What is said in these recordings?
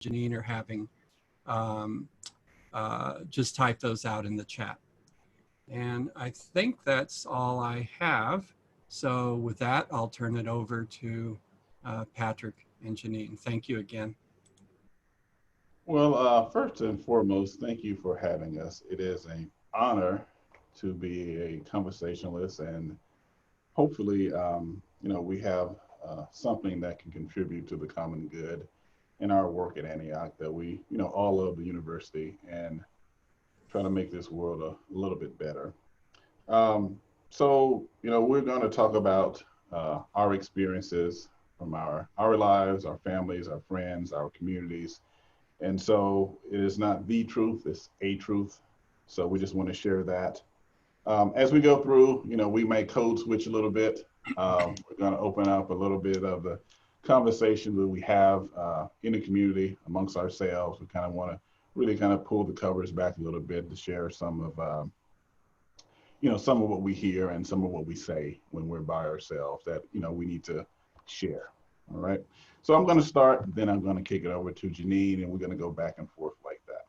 Janeen are having, um, just type those out in the chat. And I think that's all I have. So with that, I'll turn it over to Patrick and Janeen. Thank you again. Well, first and foremost, thank you for having us. It is an honor to be a conversationalist, and hopefully, we have something that can contribute to the common good in our work at Antioch. That we, all love the university and try to make this world a little bit better. Um, we're going to talk about our experiences from our lives, our families, our friends, our communities. And so it is not the truth, it's a truth. So we just want to share that. As we go through, we may code switch a little bit. We're going to open up a little bit of the conversation that we have in the community amongst ourselves. We kind of want to really kind of pull the covers back a little bit to share some of what we hear and some of what we say when we're by ourselves that, we need to share. All right. So I'm going to start, then I'm going to kick it over to Janine, and we're going to go back and forth like that.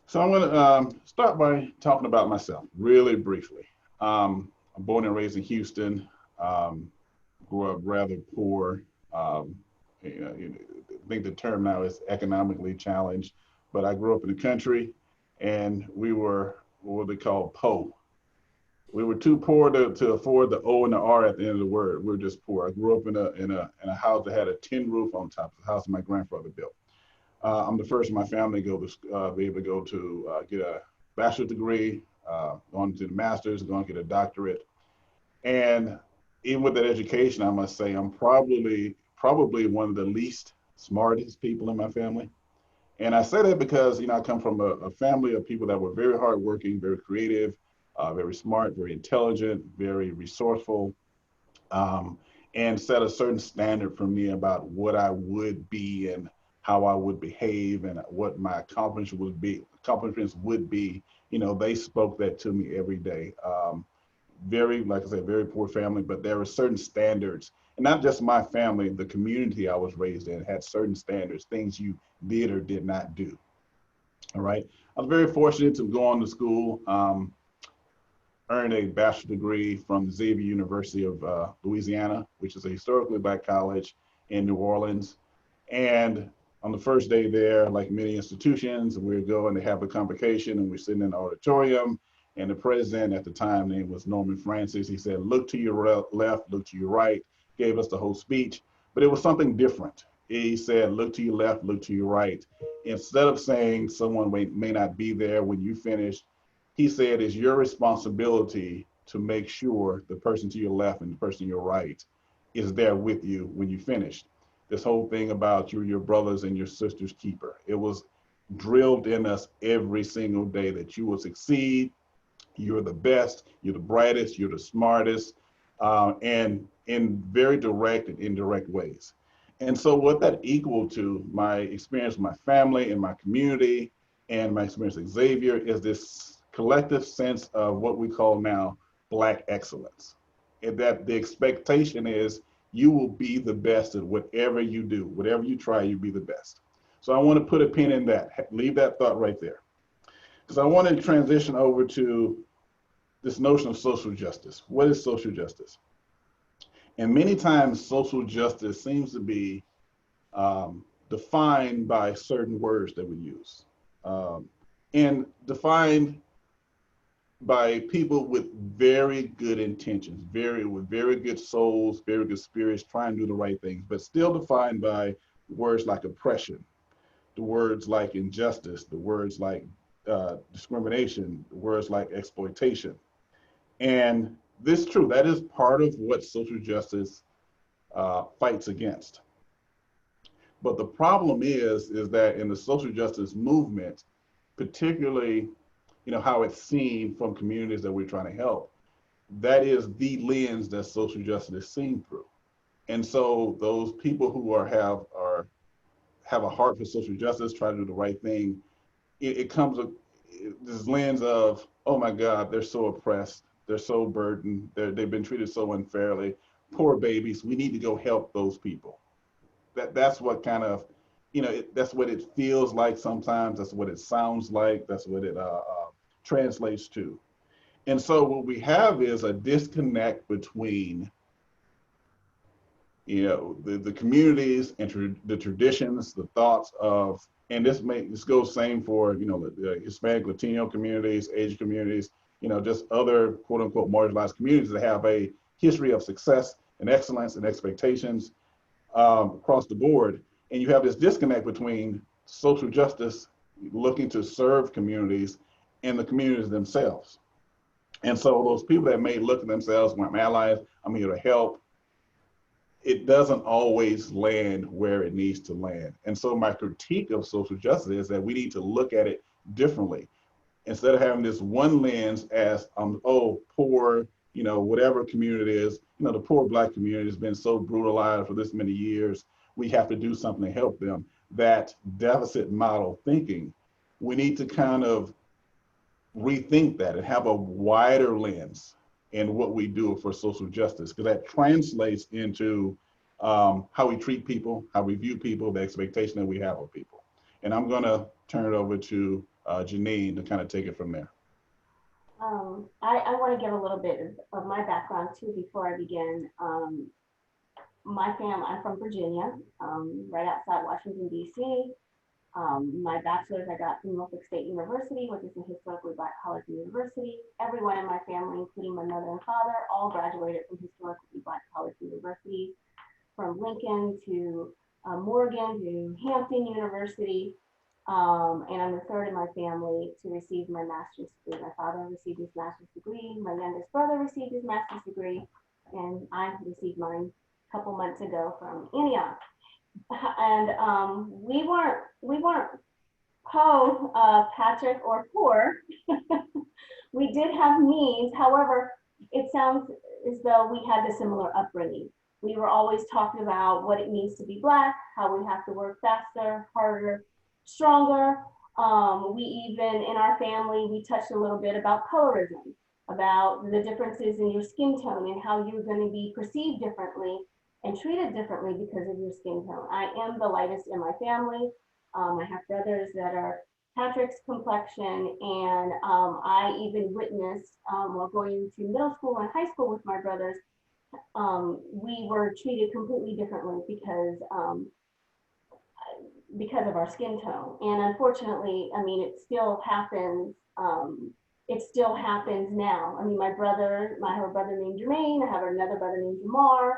So I'm going to start by talking about myself really briefly. I'm born and raised in Houston, grew up rather poor. I think the term now is economically challenged, but I grew up in the country, and we were what they call po. We were too poor to afford the O and the R at the end of the word. We were just poor. I grew up in a house that had a tin roof on top of the house my grandfather built. I'm the first in my family to go to be able to go to get a bachelor's degree, going to the master's, going to get a doctorate, and even with that education, I must say I'm probably one of the least smartest people in my family. And I say that because, I come from a family of people that were very hardworking, very creative, very smart, very intelligent, very resourceful, um, and set a certain standard for me about what I would be and how I would behave and what my accomplishments would be. They spoke that to me every day. Very, like I said, very poor family, but there were certain standards, and not just my family, the community I was raised in had certain standards, things you did or did not do. All right. I was very fortunate to go on to school, earn a bachelor's degree from Xavier University of Louisiana, which is a historically black college in New Orleans. And on the first day there, like many institutions, we would go and they have a convocation, and we're sitting in the auditorium. And the president at the time, name was Norman Francis. He said, "Look to your left, look to your right," gave us the whole speech, but it was something different. He said, "Look to your left, look to your right." Instead of saying someone may not be there when you finish, he said, "It's your responsibility to make sure the person to your left and the person to your right is there with you when you finish." This whole thing about you're your brothers and your sisters keeper. It was drilled in us every single day that you will succeed, you're the best, you're the brightest, you're the smartest, and in very direct and indirect ways. And so what that equal to my experience with my family and my community and my experience with Xavier is this collective sense of what we call now Black excellence. And that the expectation is you will be the best at whatever you do, whatever you try, you be the best. So I want to put a pin in that, leave that thought right there. Because I want to transition over to this notion of social justice. What is social justice? And many times social justice seems to be defined by certain words that we use, um, and defined by people with very good intentions, with very good souls, very good spirits, trying to do the right things, but still defined by words like oppression, the words like injustice, the words like discrimination, the words like exploitation. And this is true. That is part of what social justice fights against. But the problem is that in the social justice movement, particularly, how it's seen from communities that we're trying to help, that is the lens that social justice is seen through. And so those people who have a heart for social justice, try to do the right thing, it comes with this lens of, oh my God, they're so oppressed, they're so burdened, they've been treated so unfairly, poor babies, we need to go help those people. That's what kind of, you know, that's what it feels like sometimes. That's what it sounds like. That's what it translates to. And so what we have is a disconnect between, you know, the communities and the traditions, the thoughts of, and this goes same for, you know, the Hispanic, Latino communities, Asian communities, you know, just other quote unquote marginalized communities that have a history of success and excellence and expectations across the board. And you have this disconnect between social justice looking to serve communities and the communities themselves. And so those people that may look at themselves, well, I'm allies, I'm here to help, it doesn't always land where it needs to land. And so my critique of social justice is that we need to look at it differently. Instead of having this one lens as, oh, poor, you know, whatever community it is, you know, the poor Black community has been so brutalized for this many years, we have to do something to help them. That deficit model thinking, we need to kind of rethink that and have a wider lens in what we do for social justice, because that translates into how we treat people, how we view people, the expectation that we have of people. And I'm going to turn it over to Janeen to kind of take it from there. I want to give a little bit of my background too before I begin. My family, I'm from Virginia, right outside Washington, D.C. My bachelor's I got from Norfolk State University, which is a historically Black college university. Everyone in my family, including my mother and father, all graduated from historically Black college universities, from Lincoln to Morgan to Hampton University. And I'm the third in my family to receive my master's degree. My father received his master's degree, my youngest brother received his master's degree, and I received mine a couple months ago from Antioch. And we weren't Patrick, or poor. We did have needs. However, it sounds as though we had a similar upbringing. We were always talking about what it means to be Black, how we have to work faster, harder, stronger. We even, in our family, we touched a little bit about colorism, about the differences in your skin tone and how you're going to be perceived differently and treated differently because of your skin tone. I am the lightest in my family. I have brothers that are Patrick's complexion, and I even witnessed while going to middle school and high school with my brothers, we were treated completely differently because of our skin tone. And unfortunately, I mean, it still happens. It still happens now. I mean, I have a brother named Jermaine. I have another brother named Jamar.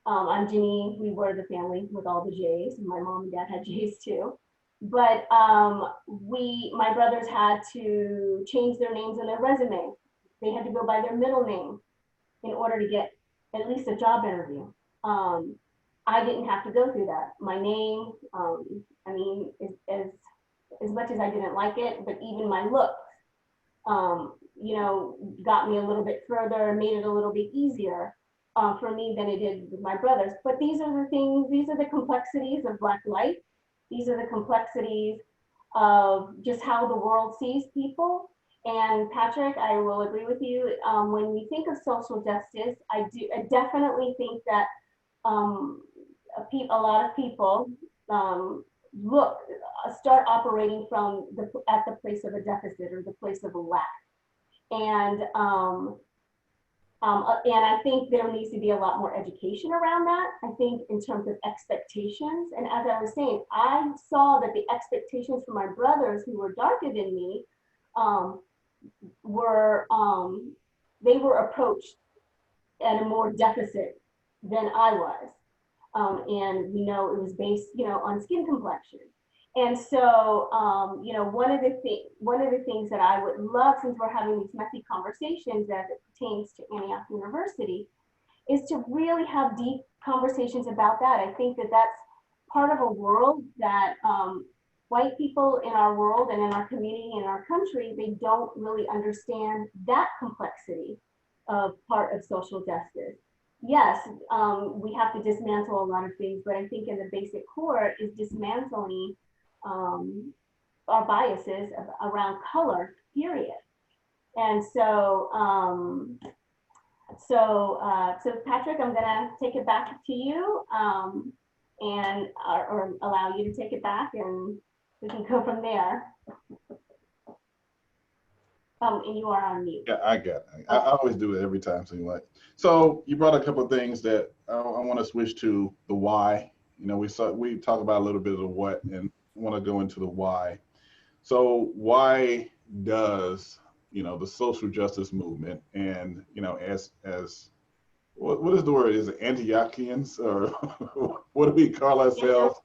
I'm Janeen. We were the family with all the J's. My mom and dad had J's too. But my brothers had to change their names in their resume. They had to go by their middle name in order to get at least a job interview. I didn't have to go through that. My name, I mean, as much as I didn't like it, but even my looks, you know, got me a little bit further, made it a little bit easier for me than it did with my brothers. But these are the things, these are the complexities of Black life. These are the complexities of just how the world sees people. And Patrick, I will agree with you. When we think of social justice, I definitely think that a lot of people start operating from at the place of a deficit or the place of a lack. And I think there needs to be a lot more education around that. I think in terms of expectations. And as I was saying, I saw that the expectations for my brothers who were darker than me they were approached at a more deficit than I was. And we know it was based, you know, on skin complexion. And so, you know, one of the things that I would love, since we're having these messy conversations as it pertains to Antioch University, is to really have deep conversations about that. I think that that's part of a world that white people in our world and in our community, in our country, they don't really understand that complexity of part of social justice. Yes, we have to dismantle a lot of things, but I think in the basic core is dismantling our biases around color, period. And so, so Patrick, I'm gonna take it back to you. and or allow you to take it back, and we can go from there. And you are on mute. Yeah, I got it. I always do it every time. So you brought a couple of things that I want to switch to the why. You know, we talk about a little bit of the what, and want to go into the why. So why does, you know, the social justice movement, and, you know, as what is the word? Is it Antiochians, or what do we call ourselves?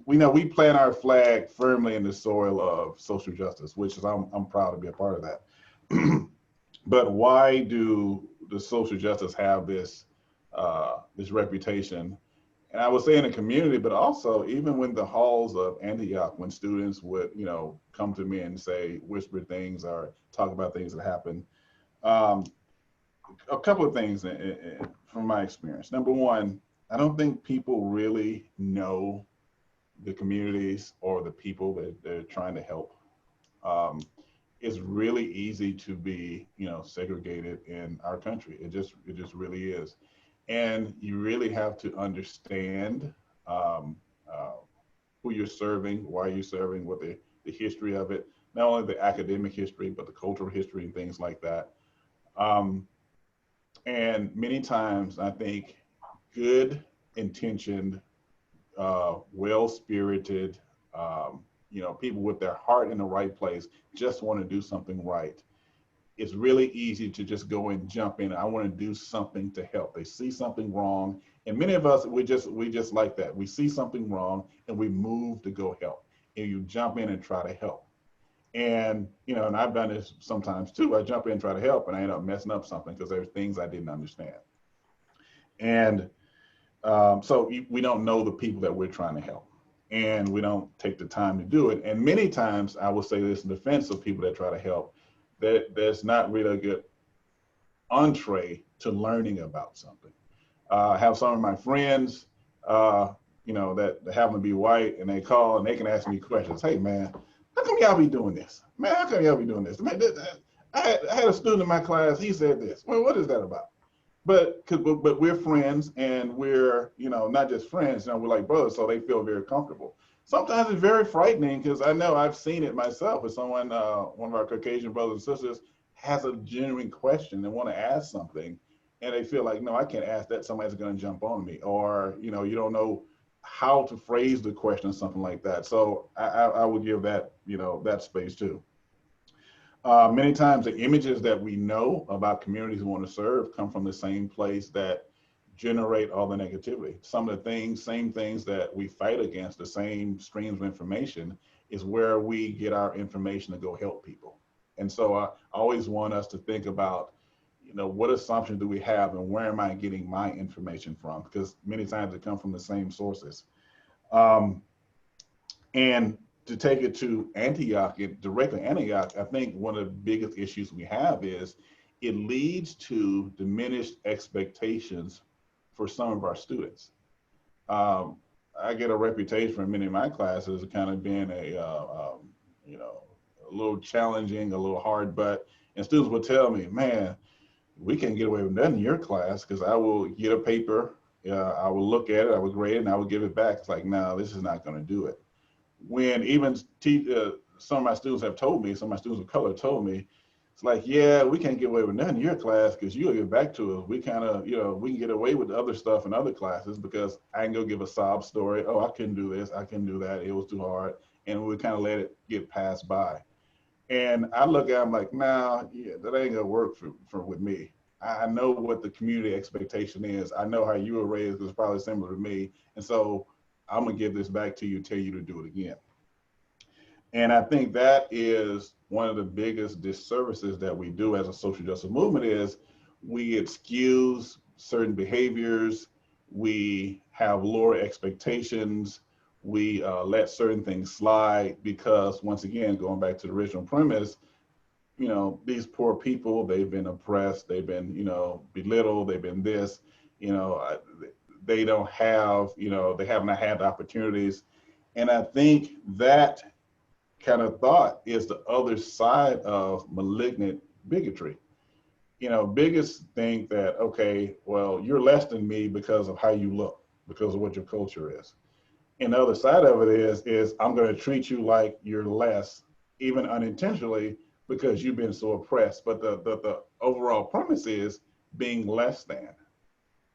We know we plant our flag firmly in the soil of social justice, which is I'm proud to be a part of that. But why do the social justice have this this reputation? And I would say in the community, but also even when the halls of Antioch, when students would, you know, come to me and say, whisper things or talk about things that happen. Um, a couple of things from my experience. Number one, I don't think people really know the communities or the people that they're trying to help. Um, it's really easy to be, you know, segregated in our country. It just really is, and you really have to understand um, uh, who you're serving, why you're serving, what the history of it, not only the academic history, but the cultural history and things like that. Um, and many times, I think good intentioned, well-spirited, you know, people with their heart in the right place just want to do something right. It's really easy to just go and jump in. I want to do something to help. They see something wrong, and many of us we just like that. We see something wrong and we move to go help, and you jump in and try to help. And you know, and I've done this sometimes too. I jump in and try to help, and I end up messing up something because there's things I didn't understand. And so we don't know the people that we're trying to help, and we don't take the time to do it. And many times, I will say this in defense of people that try to help, that there's not really a good entree to learning about something. I have some of my friends, you know, that happen to be white, and they call and they can ask me questions. Hey, man, how come y'all be doing this? Man, how come y'all be doing this? Man, I had a student in my class. He said this. Well, what is that about? But we're friends, and we're, you know, not just friends, you know, we're like brothers, so they feel very comfortable. Sometimes it's very frightening because I know I've seen it myself. If someone, one of our Caucasian brothers and sisters, has a genuine question and want to ask something, and they feel like, no, I can't ask that. Somebody's going to jump on me, or you know, you don't know how to phrase the question or something like that. So I would give that, you know, that space too. Many times the images that we know about communities we want to serve come from the same place that generate all the negativity. Some of the things, same things that we fight against, the same streams of information, is where we get our information to go help people. And so I always want us to think about, you know, what assumptions do we have and where am I getting my information from? Because many times it comes from the same sources. Um, and to take it to Antioch, directly Antioch, I think one of the biggest issues we have is it leads to diminished expectations for some of our students. Um, I get a reputation from many of my classes of kind of being you know, a little challenging, a little hard, but and students will tell me, man, we can't get away with nothing in your class because I will get a paper, I will look at it, I will grade it, and I will give it back. It's like, no, this is not going to do it. When even some of my students have told me, some of my students of color told me, it's like, yeah, we can't get away with nothing in your class because you'll get back to us. We kind of, you know, we can get away with other stuff in other classes because I can go give a sob story. Oh, I couldn't do this. I couldn't do that. It was too hard. And we kind of let it get passed by. And I look at them like, nah, yeah, that ain't gonna work for with me. I know what the community expectation is. I know how you were raised, it's probably similar to me. And so I'm gonna give this back to you, tell you to do it again. And I think that is one of the biggest disservices that we do as a social justice movement is we excuse certain behaviors, we have lower expectations, we let certain things slide because once again, going back to the original premise, you know, these poor people, they've been oppressed, they've been, you know, belittled, they've been this, you know, they don't have, you know, they haven't had the opportunities. And I think that kind of thought is the other side of malignant bigotry. biggest thing that, okay, well, you're less than me because of how you look, because of what your culture is. And the other side of it is I'm going to treat you like you're less, even unintentionally, because you've been so oppressed. But the overall premise is being less than.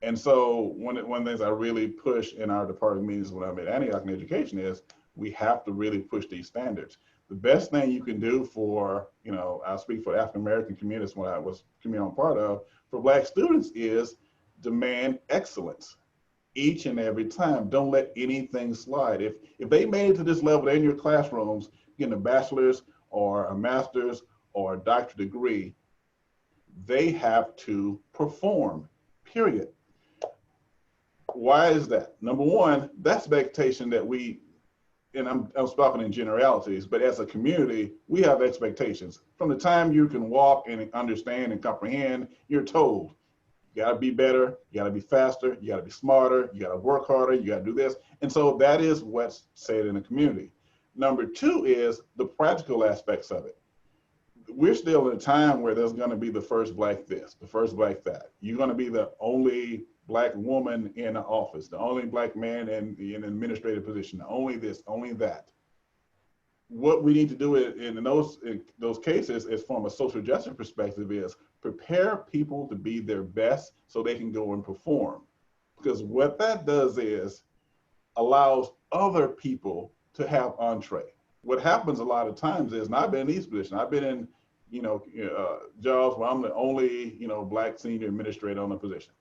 And so one of the things I really push in our department meetings when I'm at Antioch in education is we have to really push these standards. The best thing you can do for, I speak for African American communities when I was community I'm part of, for Black students is demand excellence each and every time. Don't let anything slide. If they made it to this level, they're in your classrooms, getting a bachelor's or a master's or a doctorate degree, they have to perform, period. Why is that? Number one, that's the expectation that and I'm speaking in generalities, but as a community, we have expectations. From the time you can walk and understand and comprehend, you're told, you gotta be better, you gotta be faster, you gotta be smarter, you gotta work harder, you gotta do this. And so that is what's said in the community. Number two is the practical aspects of it. We're still in a time where there's gonna be the first Black this, the first Black that. You're gonna be the only Black woman in the office, the only Black man in an administrative position, the only this, only that. What we need to do in those cases is from a social justice perspective is prepare people to be their best so they can go and perform. Because what that does is allows other people to have entree. What happens a lot of times is, and I've been in these positions, I've been in, jobs where I'm the only, Black senior administrator on the position.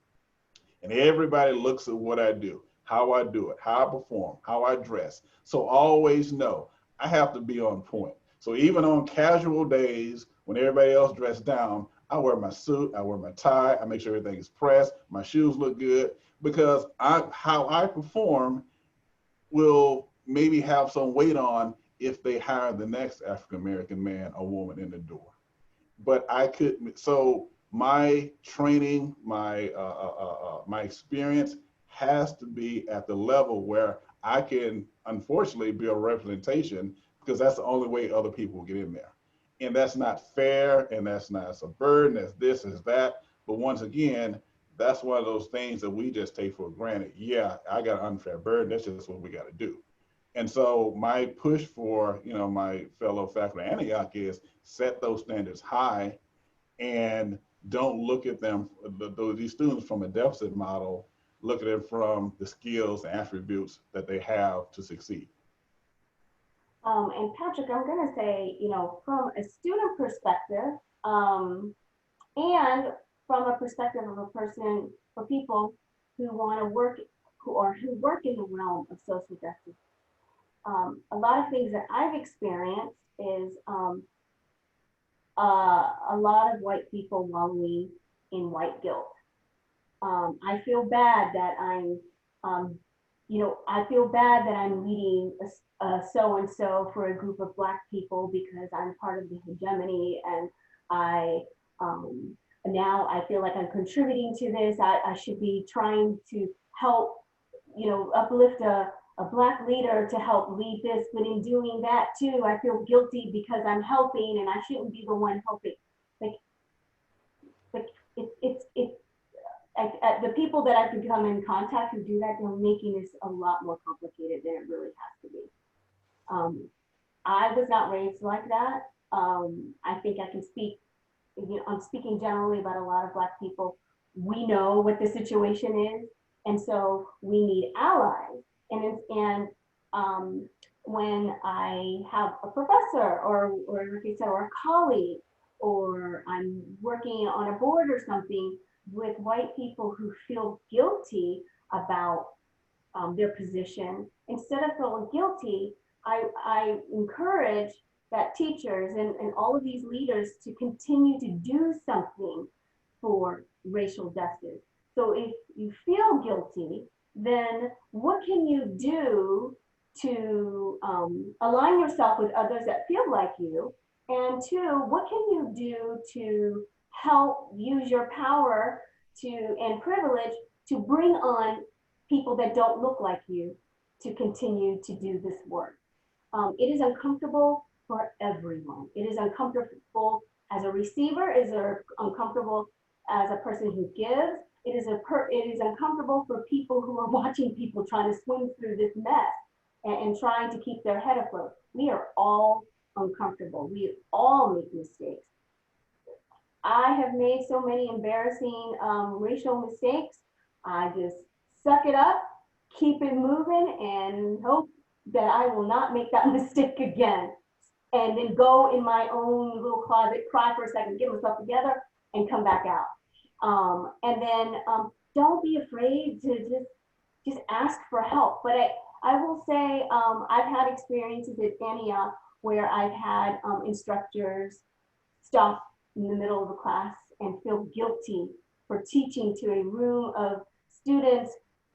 And everybody looks at what I do, how I do it, how I perform, how I dress. So always know I have to be on point. So even on casual days when everybody else dressed down, I wear my suit, I wear my tie, I make sure everything is pressed, my shoes look good, because how I perform will maybe have some weight on if they hire the next African-American man or woman in the door. But so my training, my experience has to be at the level where I can, unfortunately, be a representation, because that's the only way other people will get in there. And that's not fair, and that's not, it's a burden, that's this, is that. But once again, that's one of those things that we just take for granted. Yeah, I got an unfair burden, that's just what we got to do. And so my push for, my fellow faculty at Antioch is set those standards high and don't look at them, these students, from a deficit model. Look at them from the skills and attributes that they have to succeed. And Patrick, I'm going to say, from a student perspective, and from a perspective of a person, for people who want to work, who work in the realm of social justice, a lot of things that I've experienced is a lot of white people wallowing in white guilt. I feel bad that I feel bad that I'm leading a so-and-so for a group of Black people because I'm part of the hegemony, and now I feel like I'm contributing to this. I should be trying to help, uplift a Black leader to help lead this, but in doing that too, I feel guilty because I'm helping and I shouldn't be the one helping. The people that I've become in contact who do that, they're making this a lot more complicated than it really has to be. I was not raised like that. I think I can speak, I'm speaking generally about a lot of Black people. We know what the situation is, and so we need allies. And when I have a professor or like I said, or a colleague, or I'm working on a board or something with white people who feel guilty about their position, instead of feeling guilty, I encourage that teachers and all of these leaders to continue to do something for racial justice. So if you feel guilty, then what can you do to align yourself with others that feel like you? And two, what can you do to help use your power and privilege to bring on people that don't look like you to continue to do this work? It is uncomfortable for everyone. It is uncomfortable as a receiver, is uncomfortable as a person who gives. It is uncomfortable for people who are watching people trying to swim through this mess and trying to keep their head afloat. We are all uncomfortable. We all make mistakes. I have made so many embarrassing racial mistakes. I just suck it up, keep it moving, and hope that I will not make that mistake again. And then go in my own little closet, cry for a second, get myself together, and come back out. And then don't be afraid to just ask for help. But I will say I've had experiences at Antioch where I've had instructors stop in the middle of a class and feel guilty for teaching to a room of students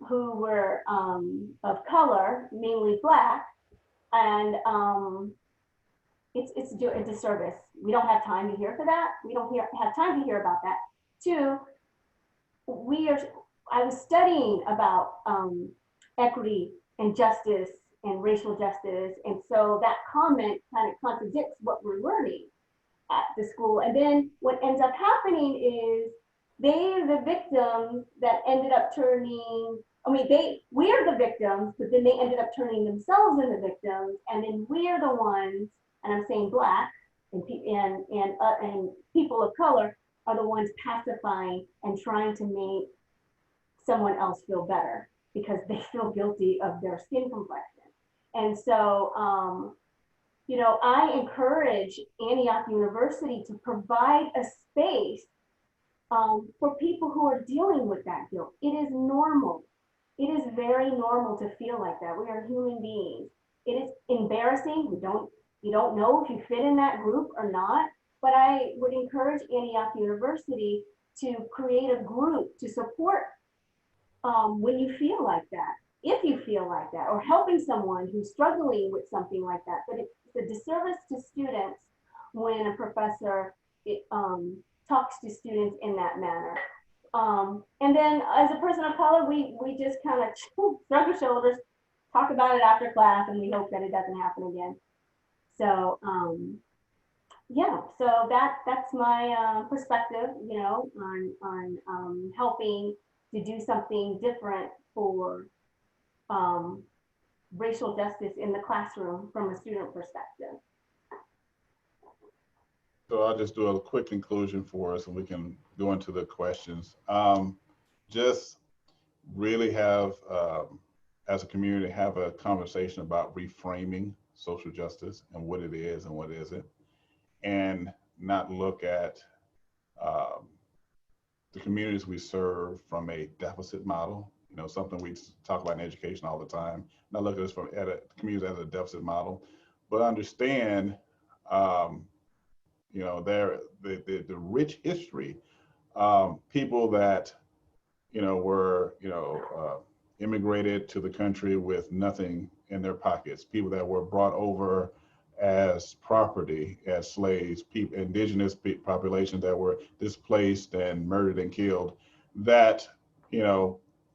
who were of color, mainly Black, and it's a disservice. We don't have time to hear for that. We don't have time to hear about that. Two, I was studying about equity and justice and racial justice, and so that comment kind of contradicts what we're learning at the school. And then what ends up happening is they're the victims that ended up turning, we're the victims, but then they ended up turning themselves into victims, and then we're the ones, and I'm saying Black and people of color are the ones pacifying and trying to make someone else feel better because they feel guilty of their skin complexion. And so, I encourage Antioch University to provide a space for people who are dealing with that guilt. It is normal. It is very normal to feel like that. We are human beings. It is embarrassing. You don't know if you fit in that group or not, but I would encourage Antioch University to create a group to support when you feel like that, if you feel like that, or helping someone who's struggling with something like that. But it's a disservice to students when a professor talks to students in that manner. And then as a person of color, we just kind of shrug our shoulders, talk about it after class, and we hope that it doesn't happen again. So yeah, so that's my perspective, on helping to do something different for racial justice in the classroom from a student perspective. So I'll just do a quick conclusion for us and we can go into the questions. Just really have, as a community, have a conversation about reframing social justice and what it is and what isn't, and not look at the communities we serve from a deficit model, something we talk about in education all the time, not look at this from at a community as a deficit model, but understand the rich history, people that were immigrated to the country with nothing in their pockets, people that were brought over as property, as slaves, indigenous populations that were displaced and murdered and killed, that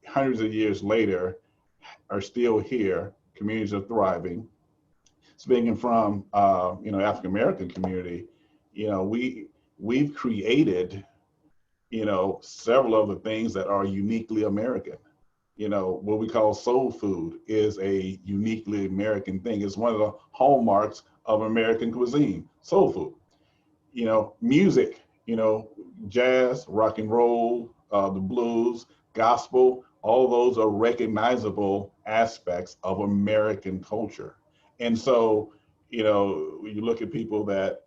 hundreds of years later are still here. Communities are thriving. Speaking from African American community, we've created several of the things that are uniquely American. What we call soul food is a uniquely American thing. It's one of the hallmarks of American cuisine, soul food. Music, jazz, rock and roll, the blues, gospel, all those are recognizable aspects of American culture. And so, you look at people that,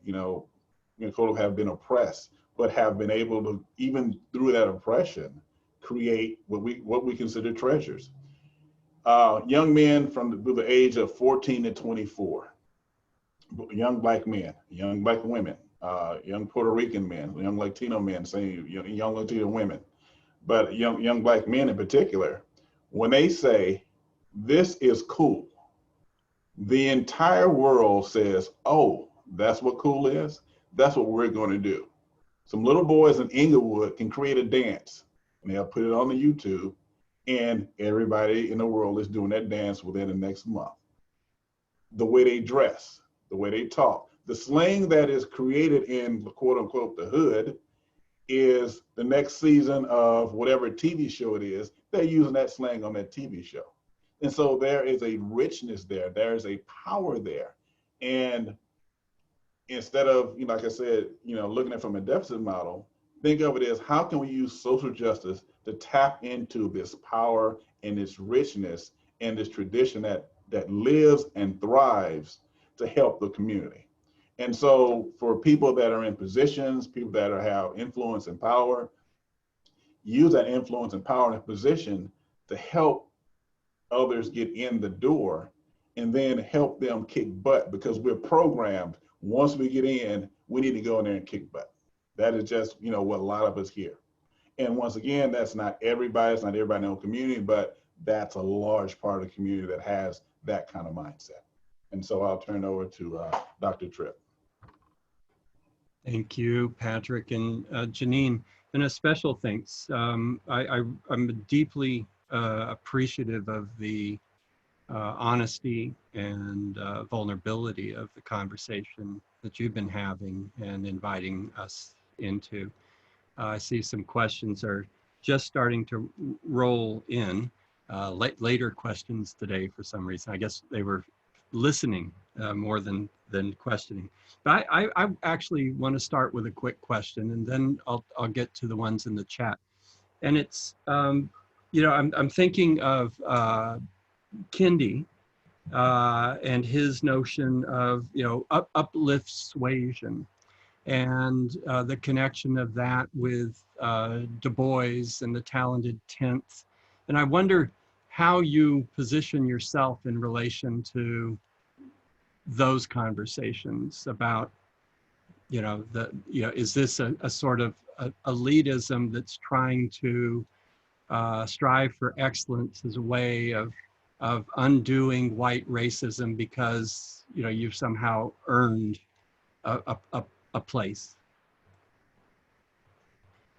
have been oppressed, but have been able to, even through that oppression, create what we consider treasures. Young men from the age of 14 to 24, young Black men, young Black women, young Puerto Rican men, young Latino men, young Latino women, but young Black men in particular, when they say, this is cool, the entire world says, oh, that's what cool is? That's what we're going to do. Some little boys in Inglewood can create a dance and they'll put it on the YouTube, and everybody in the world is doing that dance within the next month. The way they dress, the way they talk, The slang that is created in quote unquote the hood is the next season of whatever TV show it is, they're using that slang on that TV show. And so there is a richness there, there is a power there. And instead of, like I said, looking at it from a deficit model, think of it as how can we use social justice to tap into this power and this richness and this tradition that lives and thrives to help the community. And so for people that are in positions, people that have influence and power, use that influence and power and position to help others get in the door and then help them kick butt, because we're programmed, once we get in, we need to go in there and kick butt. That is just, what a lot of us hear. And once again, that's not everybody, it's not everybody in the community, but that's a large part of the community that has that kind of mindset. And so I'll turn it over to Dr. Tripp. Thank you, Patrick and Janeen. And a special thanks. I'm deeply appreciative of the honesty and vulnerability of the conversation that you've been having and inviting us into. I see some questions are just starting to roll in. Later questions today for some reason. I guess they were listening more than questioning. But I actually want to start with a quick question, and then I'll get to the ones in the chat. And it's, I'm thinking of Kendi and his notion of, uplift suasion, and the connection of that with Du Bois and the talented 10th. And I wonder how you position yourself in relation to those conversations about, is this a sort of elitism that's trying to strive for excellence as a way of undoing white racism because, you've somehow earned a place?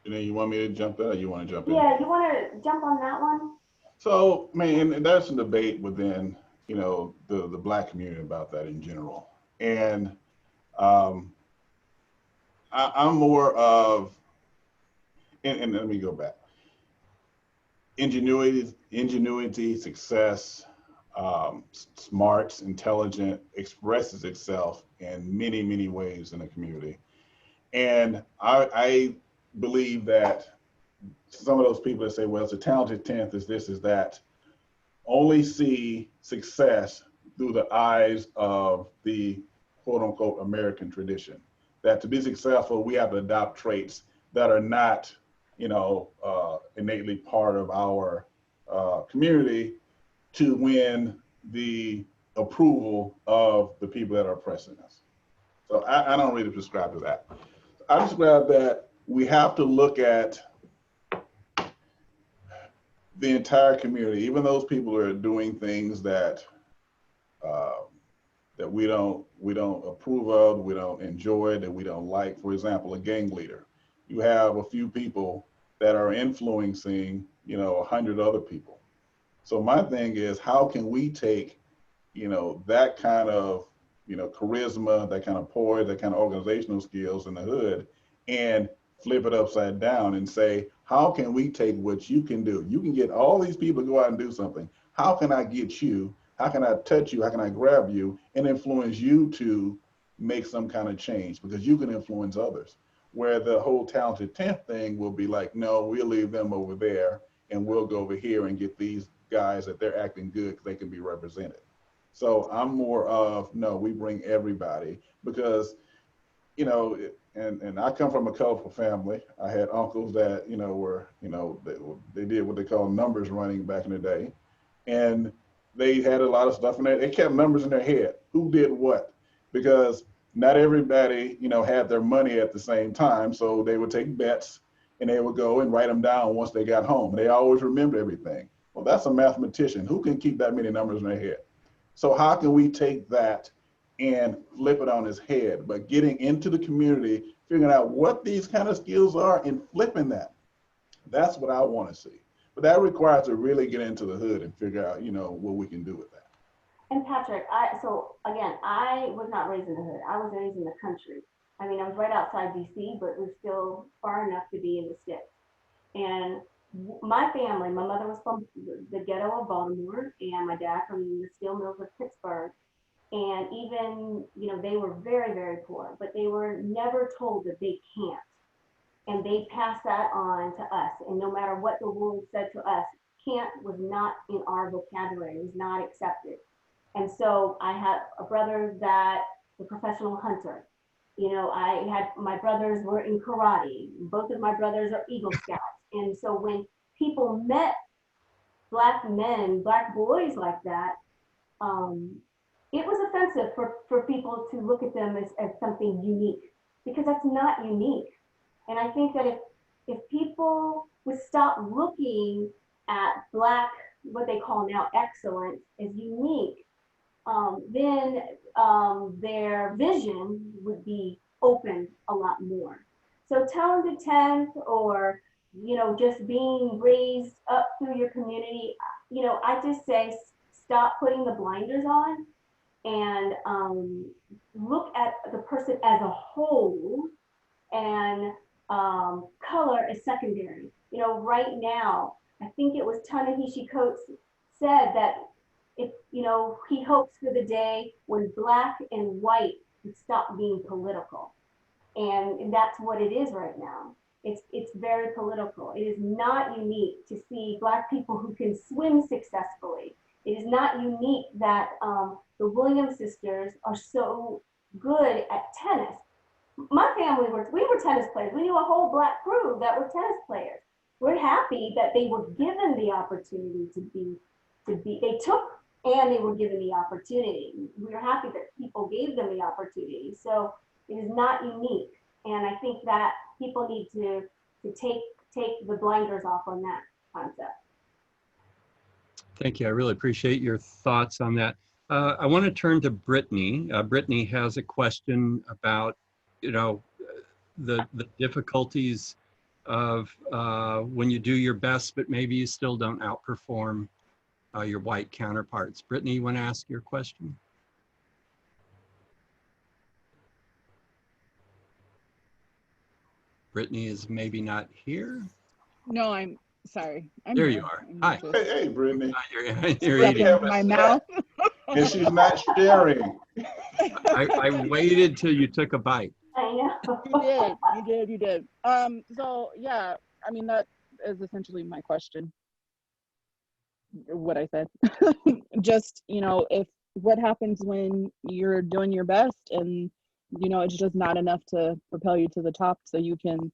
You want me to jump in or you want to jump in? Yeah, you want to jump on that one? So, man, there's some debate within, the Black community about that in general. And I'm more of, and let me go back. Ingenuity, success, smarts, intelligent, expresses itself in many, many ways in the community. And I believe that some of those people that say, well, it's a talented 10th, is this, is that, only see success through the eyes of the quote unquote American tradition. That to be successful, we have to adopt traits that are not, innately part of our community to win the approval of the people that are oppressing us. So I don't really prescribe to that. I describe that we have to look at the entire community, even those people who are doing things that that we don't approve of, we don't enjoy, that we don't like. For example, a gang leader. You have a few people that are influencing, 100 other people. So my thing is, how can we take, that kind of, charisma, that kind of poise, that kind of organizational skills in the hood, and flip it upside down and say, how can we take what you can do? You can get all these people to go out and do something. How can I get you? How can I touch you? How can I grab you and influence you to make some kind of change? Because you can influence others. Where the whole talented 10th thing will be like, no, we'll leave them over there and we'll go over here and get these guys that they're acting good because they can be represented. So I'm more of, no, we bring everybody because, and I come from a colorful family. I had uncles that, were, they did what they call numbers running back in the day. And they had a lot of stuff in there. They kept numbers in their head. Who did what? Because not everybody, had their money at the same time. So they would take bets and they would go and write them down once they got home. And they always remembered everything. Well, that's a mathematician. Who can keep that many numbers in their head? So how can we take that and flip it on his head? But getting into the community, figuring out what these kind of skills are and flipping that. That's what I want to see. But that requires to really get into the hood and figure out, what we can do with that. And Patrick, so again, I was not raised in the hood. I was raised in the country. I mean, I was right outside DC, but we're still far enough to be in the sticks. And my family, my mother was from the ghetto of Baltimore, and my dad from the steel mills of Pittsburgh. And even, they were very, very poor, but they were never told that they can't. And they passed that on to us. And no matter what the world said to us, can't was not in our vocabulary, it was not accepted. And so I had a brother that was a professional hunter. I had my brothers were in karate. Both of my brothers are Eagle Scouts. And so when people met Black men, Black boys like that, um, it was offensive for people to look at them as something unique, because that's not unique. And I think that if people would stop looking at Black, what they call now excellence, as unique, then their vision would be open a lot more. So talented 10th, or just being raised up through your community, I just say stop putting the blinders on, and look at the person as a whole, and color is secondary. Right now, I think it was Ta-Nehisi Coates said that if he hopes for the day when Black and white would stop being political, and that's what it is right now. It's very political. It is not unique to see Black people who can swim successfully. It is not unique that the Williams sisters are so good at tennis. My family we were tennis players. We knew a whole Black crew that were tennis players. We're happy that they were given the opportunity to be. They took, and they were given the opportunity. We are happy that people gave them the opportunity. So it is not unique, and I think that people need to take the blinders off on that concept. Thank you. I really appreciate your thoughts on that. I want to turn to Brittany. Brittany has a question about, the difficulties of when you do your best, but maybe you still don't outperform your white counterparts. Brittany, you want to ask your question? Brittany is maybe not here. No, I'm sorry. I'm There here. you are. Hi. Hey, Brittany. You're Stuck eating. in my mouth. And she's not sharing. I waited till you took a bite. I know. You did. So yeah, I mean, that is essentially my question. What I said. Just, if what happens when you're doing your best and, it's just not enough to propel you to the top so you can,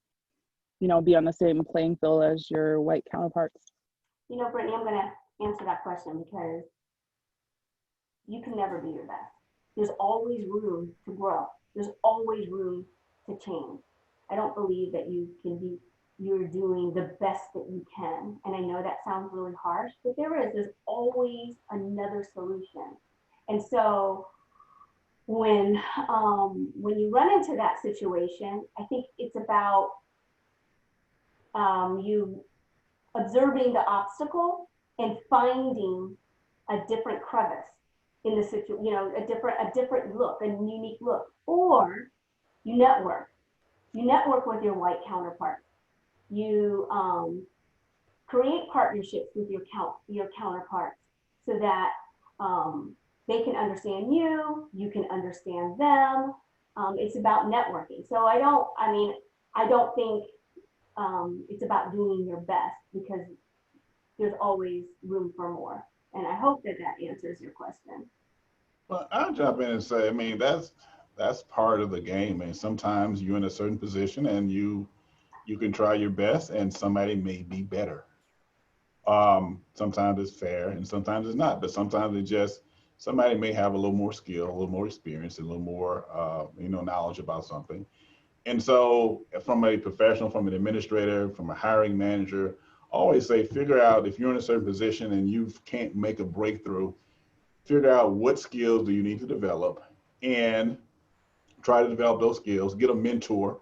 be on the same playing field as your white counterparts. Brittany, I'm going to answer that question because you can never be your best. There's always room to grow. There's always room to change. I don't believe that you're doing the best that you can. And I know that sounds really harsh, but there's always another solution. And so when you run into that situation, I think it's about you observing the obstacle and finding a different crevice in the situation, a different look, a unique look, or you network with your white counterpart. You create partnerships with your counterparts so that they can understand you, you can understand them. It's about networking. So I don't think it's about doing your best, because there's always room for more. And I hope that answers your question. Well, I'll jump in and say, I mean, that's part of the game. And sometimes you're in a certain position and you can try your best and somebody may be better. Sometimes it's fair and sometimes it's not, but sometimes it's just somebody may have a little more skill, a little more experience, and a little more, knowledge about something. And so from a professional, from an administrator, from a hiring manager, always say, figure out if you're in a certain position and you can't make a breakthrough, figure out what skills do you need to develop and try to develop those skills, get a mentor,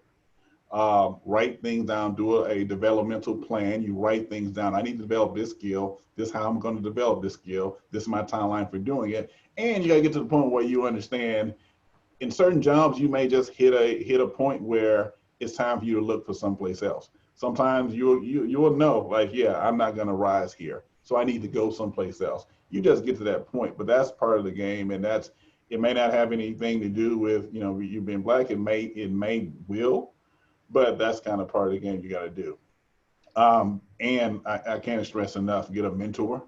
write things down, do a developmental plan. You write things down. I need to develop this skill. This is how I'm going to develop this skill. This is my timeline for doing it. And you gotta get to the point where you understand in certain jobs, you may just hit a point where it's time for you to look for someplace else. Sometimes you'll know, like, yeah, I'm not gonna rise here, so I need to go someplace else. You just get to that point, but that's part of the game, and it may not have anything to do with you being black. It may will, but that's kind of part of the game you got to do. And I can't stress enough: get a mentor.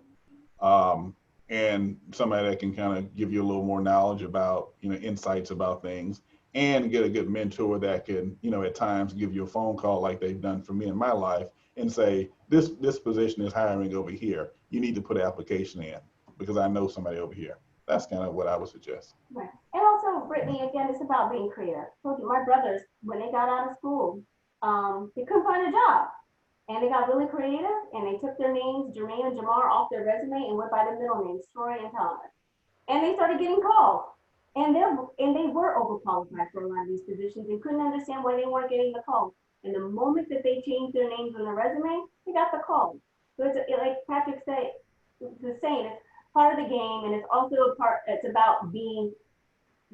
Um, and somebody that can kind of give you a little more knowledge about, insights about things, and get a good mentor that can, at times give you a phone call like they've done for me in my life and say, this position is hiring over here. You need to put an application in because I know somebody over here. That's kind of what I would suggest. Right. And also, Brittany, again, it's about being creative. I told you, my brothers, when they got out of school, they couldn't find a job. And they got really creative, and they took their names, Jermaine and Jamar, off their resume and went by the middle names, Troy and Thomas. And they started getting calls. And they were overqualified for a lot of these positions and couldn't understand why they weren't getting the calls. And the moment that they changed their names on their resume, they got the call. So it's like Patrick said, the saying, it's part of the game, and it's also it's about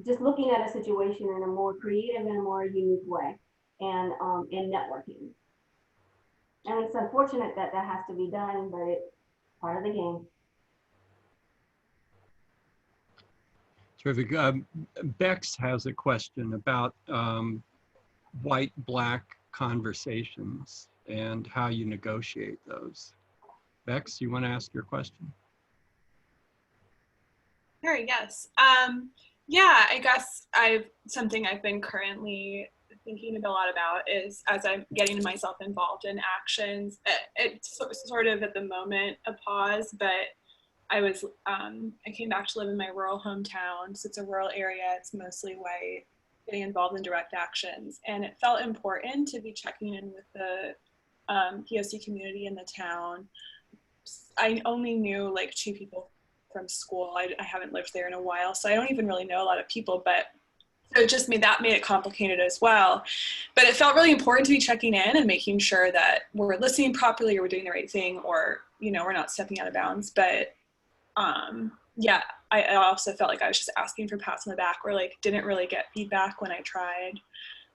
just looking at a situation in a more creative and a more unique way, and networking. And it's unfortunate that has to be done, but it's part of the game. Terrific. Bex has a question about white-black conversations and how you negotiate those. Bex, you want to ask your question? Sure, yes. Yeah, I guess something I've been currently thinking a lot about is, as I'm getting myself involved in actions, it's sort of at the moment a pause, but I came back to live in my rural hometown. So it's a rural area, it's mostly white, getting involved in direct actions. And it felt important to be checking in with the POC community in the town. I only knew like 2 people from school. I haven't lived there in a while, so I don't even really know a lot of people, but so it just made it complicated as well. But it felt really important to be checking in and making sure that we're listening properly, or we're doing the right thing, or, we're not stepping out of bounds. But yeah, I also felt like I was just asking for pats on the back, or like didn't really get feedback when I tried.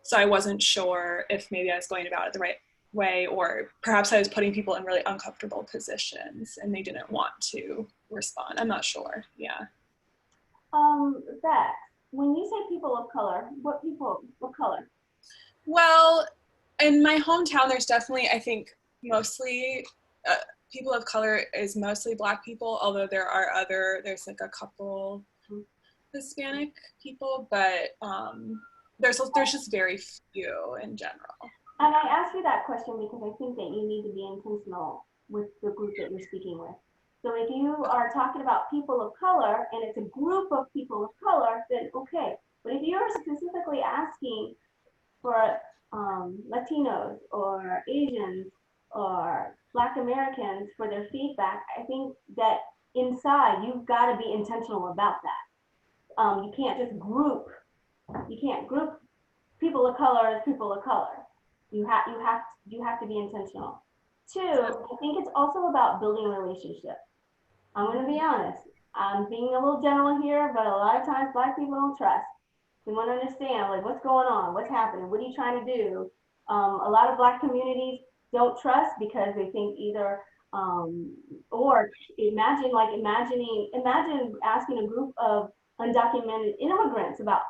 So I wasn't sure if maybe I was going about it the right way, or perhaps I was putting people in really uncomfortable positions and they didn't want to respond. I'm not sure. Yeah. That when you say people of color, what color? Well, in my hometown, there's definitely, I think, mostly people of color is mostly Black people, although there's like a couple Hispanic people, but there's just very few in general. And I ask you that question because I think that you need to be intentional with the group that you're speaking with. So if you are talking about people of color and it's a group of people of color, then okay. But if you're specifically asking for Latinos or Asians or Black Americans for their feedback, I think that inside you've got to be intentional about that. You can't just group people of color as people of color. You have to be intentional. 2, I think it's also about building relationships. I'm going to be honest. I'm being a little general here, but a lot of times Black people don't trust. They want to understand, like, what's going on, what's happening, what are you trying to do? A lot of Black communities don't trust because they think either, or imagine asking a group of undocumented immigrants about,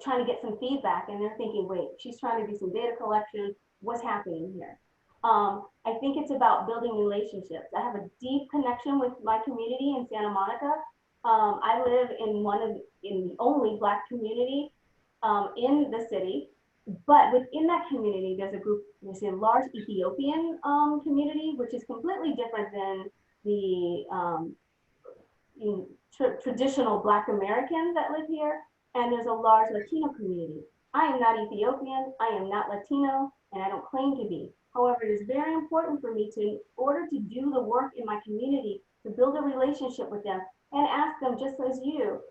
trying to get some feedback, and they're thinking, wait, she's trying to do some data collection. What's happening here? I think it's about building relationships. I have a deep connection with my community in Santa Monica. I live in the only Black community in the city, but within that community, there's a large Ethiopian community, which is completely different than the traditional Black Americans that live here. And there's a large Latino community. I am not Ethiopian, I am not Latino, and I don't claim to be. However, it is very important for me in order to do the work in my community, to build a relationship with them and ask them, just as you,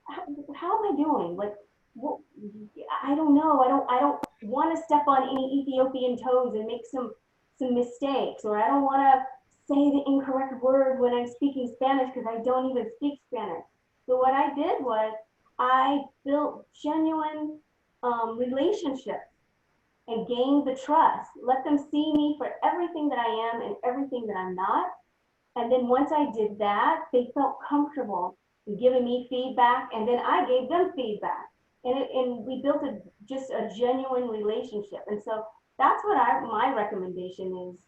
how am I doing? Like, I don't know. I don't want to step on any Ethiopian toes and make some mistakes, or I don't want to say the incorrect word when I'm speaking Spanish because I don't even speak Spanish. So what I did was I built genuine relationships and gained the trust. Let them see me for everything that I am and everything that I'm not. And then once I did that, they felt comfortable giving me feedback, and then I gave them feedback. And we built just a genuine relationship. And so that's what my recommendation is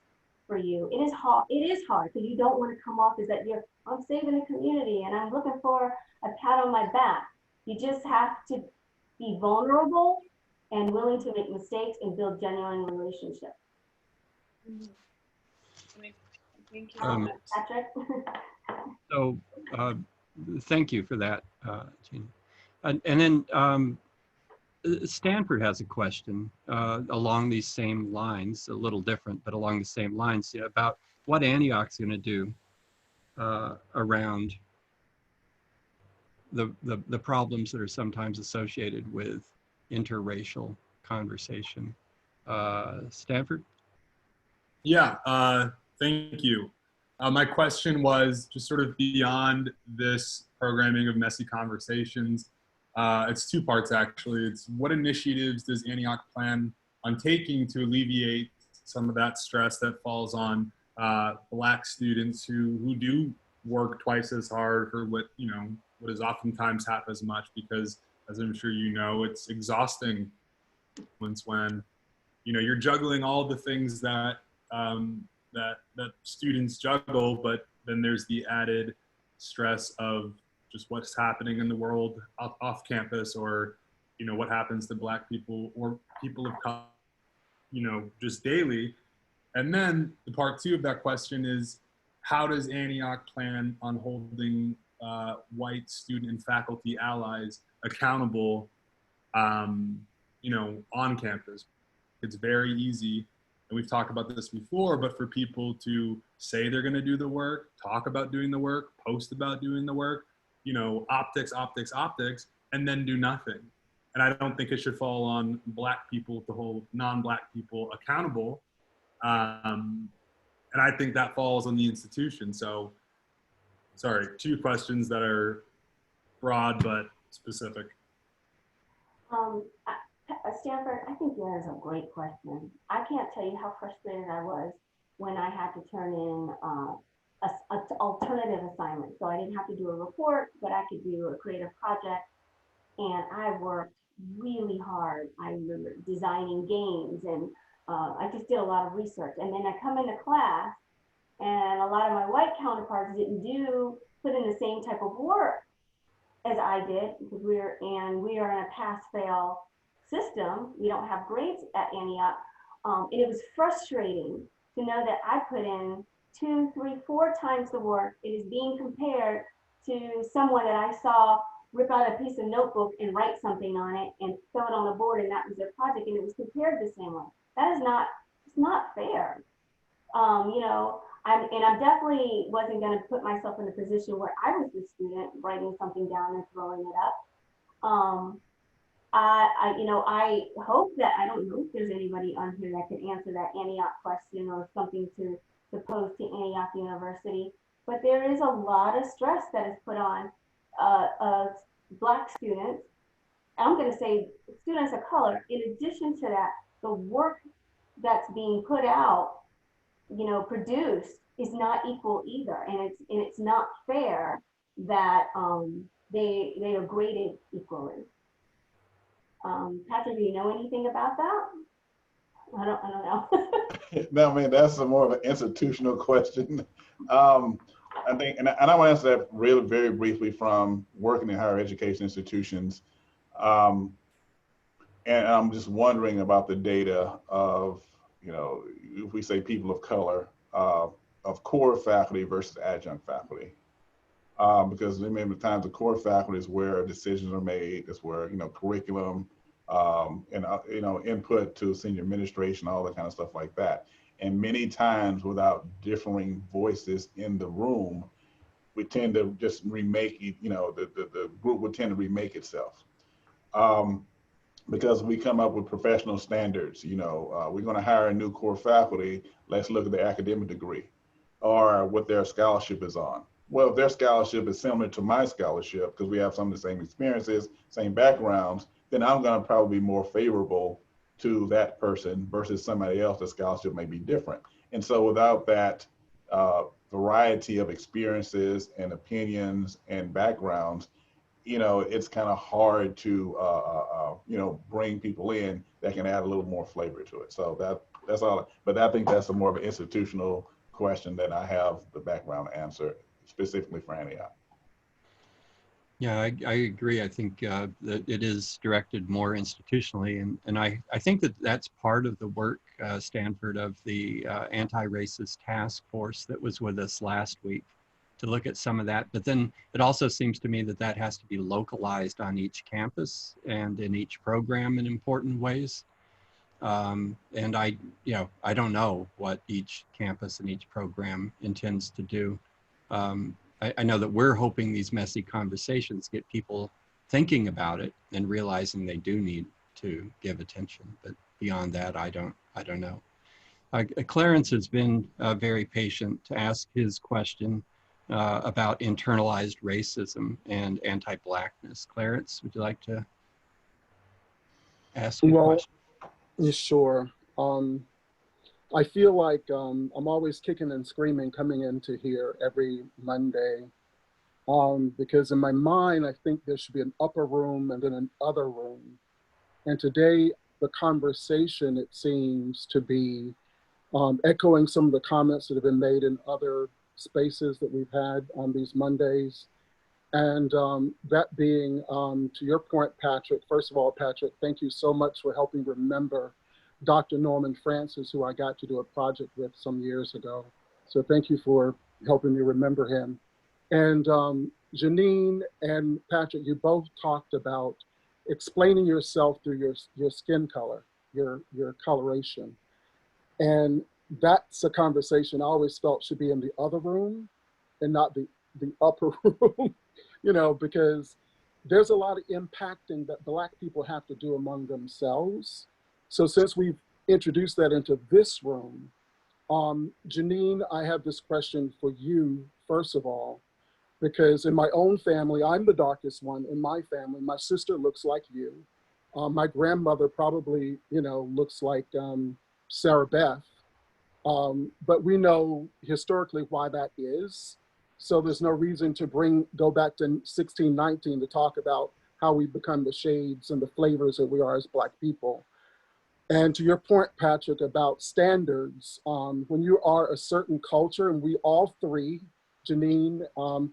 for you. It is hard. It is hard because you don't want to come off as that I'm saving the community and I'm looking for a pat on my back. You just have to be vulnerable and willing to make mistakes and build genuine relationships. Thank you. Patrick? So thank you for that, Janeen. And then Stanford has a question along these same lines, a little different, but along the same lines, about what Antioch's going to do around the problems that are sometimes associated with interracial conversation. Stanford? Yeah, thank you. My question was just sort of beyond this programming of messy conversations. It's two parts, actually. It's what initiatives does Antioch plan on taking to alleviate some of that stress that falls on Black students who do work twice as hard for what is oftentimes half as much, because, as I'm sure you know, it's exhausting when you're juggling all the things that that students juggle, but then there's the added stress of just what's happening in the world off campus, or what happens to Black people or people of color, just daily. And then the part two of that question is, how does Antioch plan on holding white student and faculty allies accountable, on campus? It's very easy, and we've talked about this before, but for people to say they're going to do the work, talk about doing the work, post about doing the work, optics, optics, optics, and then do nothing. And I don't think it should fall on Black people to hold non-Black people accountable. And I think that falls on the institution. So, sorry, two questions that are broad but specific. Stanford, I think that is a great question. I can't tell you how frustrated I was when I had to turn in an alternative assignment. So I didn't have to do a report, but I could do a creative project. And I worked really hard. I remember designing games, and I just did a lot of research. And then I come into class, and a lot of my white counterparts didn't put in the same type of work as I did, because we are in a pass-fail system. We don't have grades at Antioch. And it was frustrating to know that I put in 2, 3, 4 times the work. It is being compared to someone that I saw rip out a piece of notebook and write something on it and throw it on the board, and that was their project, and it was compared the same way. That is not fair. I definitely wasn't going to put myself in a position where I was the student writing something down and throwing it up. I hope that, I don't know if there's anybody on here that could answer that Antioch question or something to pose to Antioch University, but there is a lot of stress that is put on Black students. I'm going to say students of color. In addition to that, the work that's being put out, produced, is not equal either, and it's not fair that they are graded equally. Patrick, do you know anything about that? I don't know. No, man, that's more of an institutional question. I think, and I want to answer that really very briefly from working in higher education institutions. And I'm just wondering about the data of, if we say people of color, of core faculty versus adjunct faculty. Because many times the core faculty is where decisions are made, is where, curriculum, and, input to senior administration, all that kind of stuff like that. And many times without differing voices in the room, we tend to just remake, the group would tend to remake itself. Because we come up with professional standards, we're going to hire a new core faculty, let's look at their academic degree or what their scholarship is on. well, if their scholarship is similar to my scholarship, because we have some of the same experiences, same backgrounds, then I'm going to probably be more favorable to that person versus somebody else. The scholarship may be different. And so without that variety of experiences and opinions and backgrounds, it's kind of hard to, bring people in that can add a little more flavor to it. So that's all. But I think that's a more of an institutional question that I have the background to answer specifically for Antioch. Yeah, I agree. I think that it is directed more institutionally. And I think that that's part of the work, Stanford, of the anti-racist task force that was with us last week to look at some of that. But then it also seems to me that that has to be localized on each campus and in each program in important ways. And I don't know what each campus and each program intends to do. I know that we're hoping these messy conversations get people thinking about it and realizing they do need to give attention. But beyond that, I don't know. Clarence has been very patient to ask his question about internalized racism and anti-Blackness. Clarence, would you like to ask a question? Yeah, sure. I feel like I'm always kicking and screaming coming into here every Monday because in my mind, I think there should be an upper room and then an other room. And today, the conversation, it seems to be echoing some of the comments that have been made in other spaces that we've had on these Mondays. And that being, to your point, Patrick, first of all, Patrick, thank you so much for helping remember Dr. Norman Francis, who I got to do a project with some years ago. So thank you for helping me remember him. And Janeen and Patrick, you both talked about explaining yourself through your skin color, your coloration. And that's a conversation I always felt should be in the other room and not the upper room, because there's a lot of impacting that Black people have to do among themselves. So since we've introduced that into this room, Janeen, I have this question for you, first of all, because in my own family, I'm the darkest one in my family. My sister looks like you. My grandmother probably, looks like Sarah Beth. But we know historically why that is. So there's no reason to go back to 1619 to talk about how we become the shades and the flavors that we are as Black people. And to your point, Patrick, about standards, when you are a certain culture, and we all three, Janeen,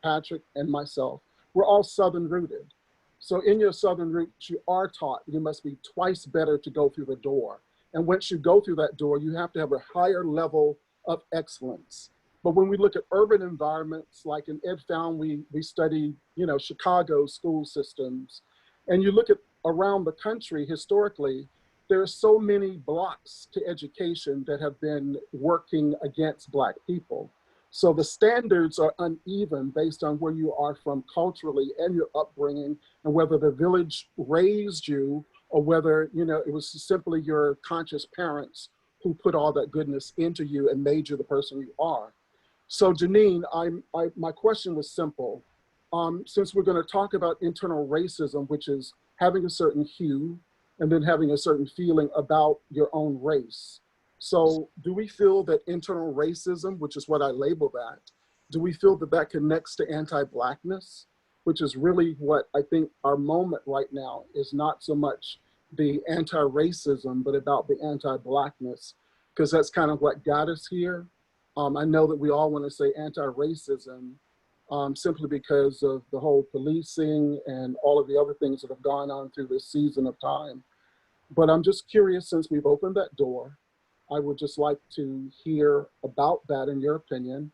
Patrick, and myself, we're all Southern rooted. So in your Southern roots, you are taught you must be twice better to go through the door. And once you go through that door, you have to have a higher level of excellence. But when we look at urban environments, like in Ed Found, we study, Chicago school systems, and you look at around the country historically, there are so many blocks to education that have been working against Black people. So the standards are uneven based on where you are from culturally and your upbringing, and whether the village raised you or whether, it was simply your conscious parents who put all that goodness into you and made you the person you are. So Janeen, my question was simple. Since we're going to talk about internal racism, which is having a certain hue and then having a certain feeling about your own race. So do we feel that internal racism, which is what I label that, do we feel that that connects to anti-Blackness, which is really what I think our moment right now is, not so much the anti-racism, but about the anti-Blackness, because that's kind of what got us here. I know that we all want to say anti-racism simply because of the whole policing and all of the other things that have gone on through this season of time. But I'm just curious, since we've opened that door, I would just like to hear about that in your opinion.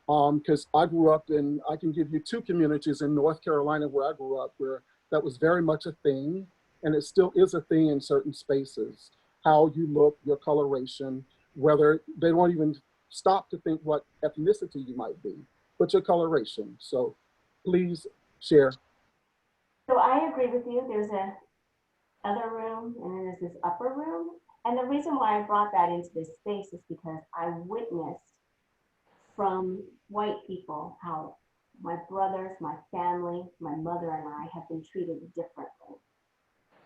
Because I grew up in, I can give you two communities in North Carolina where I grew up where that was very much a thing, and it still is a thing in certain spaces. How you look, your coloration, whether they won't even stop to think what ethnicity you might be, but your coloration. So please share. So I agree with you. There's a other room and then there's this upper room. And the reason why I brought that into this space is because I witnessed from white people how my brothers, my family, my mother and I have been treated differently,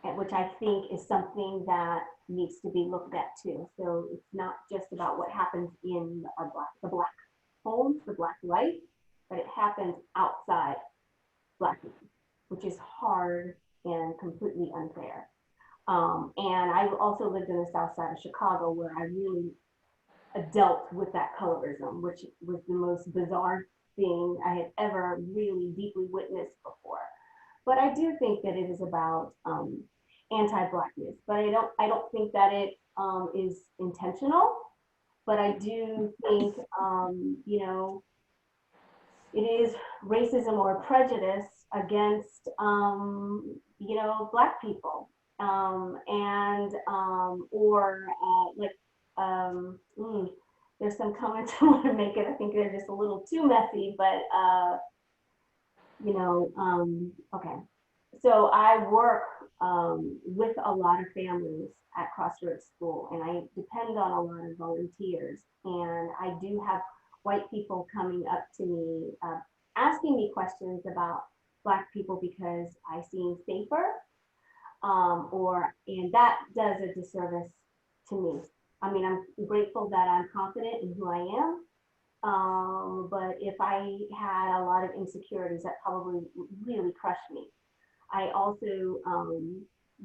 and which I think is something that needs to be looked at too. So it's not just about what happens in the black homes, the black life, but it happens outside black people, which is hard and completely unfair. And I also lived in the south side of Chicago where I really dealt with that colorism, which was the most bizarre thing I had ever really deeply witnessed before. But I do think that it is about anti-blackness, but I don't think that it is intentional. But I do think it is racism or prejudice against black people, and or like there's some comments I want to make, it I think they're just a little too messy, but okay. So I work with a lot of families at Crossroads School, and I depend on a lot of volunteers. And I do have white people coming up to me, asking me questions about Black people because I seem safer, and that does a disservice to me. I mean, I'm grateful that I'm confident in who I am, but if I had a lot of insecurities, that probably really crushed me. I also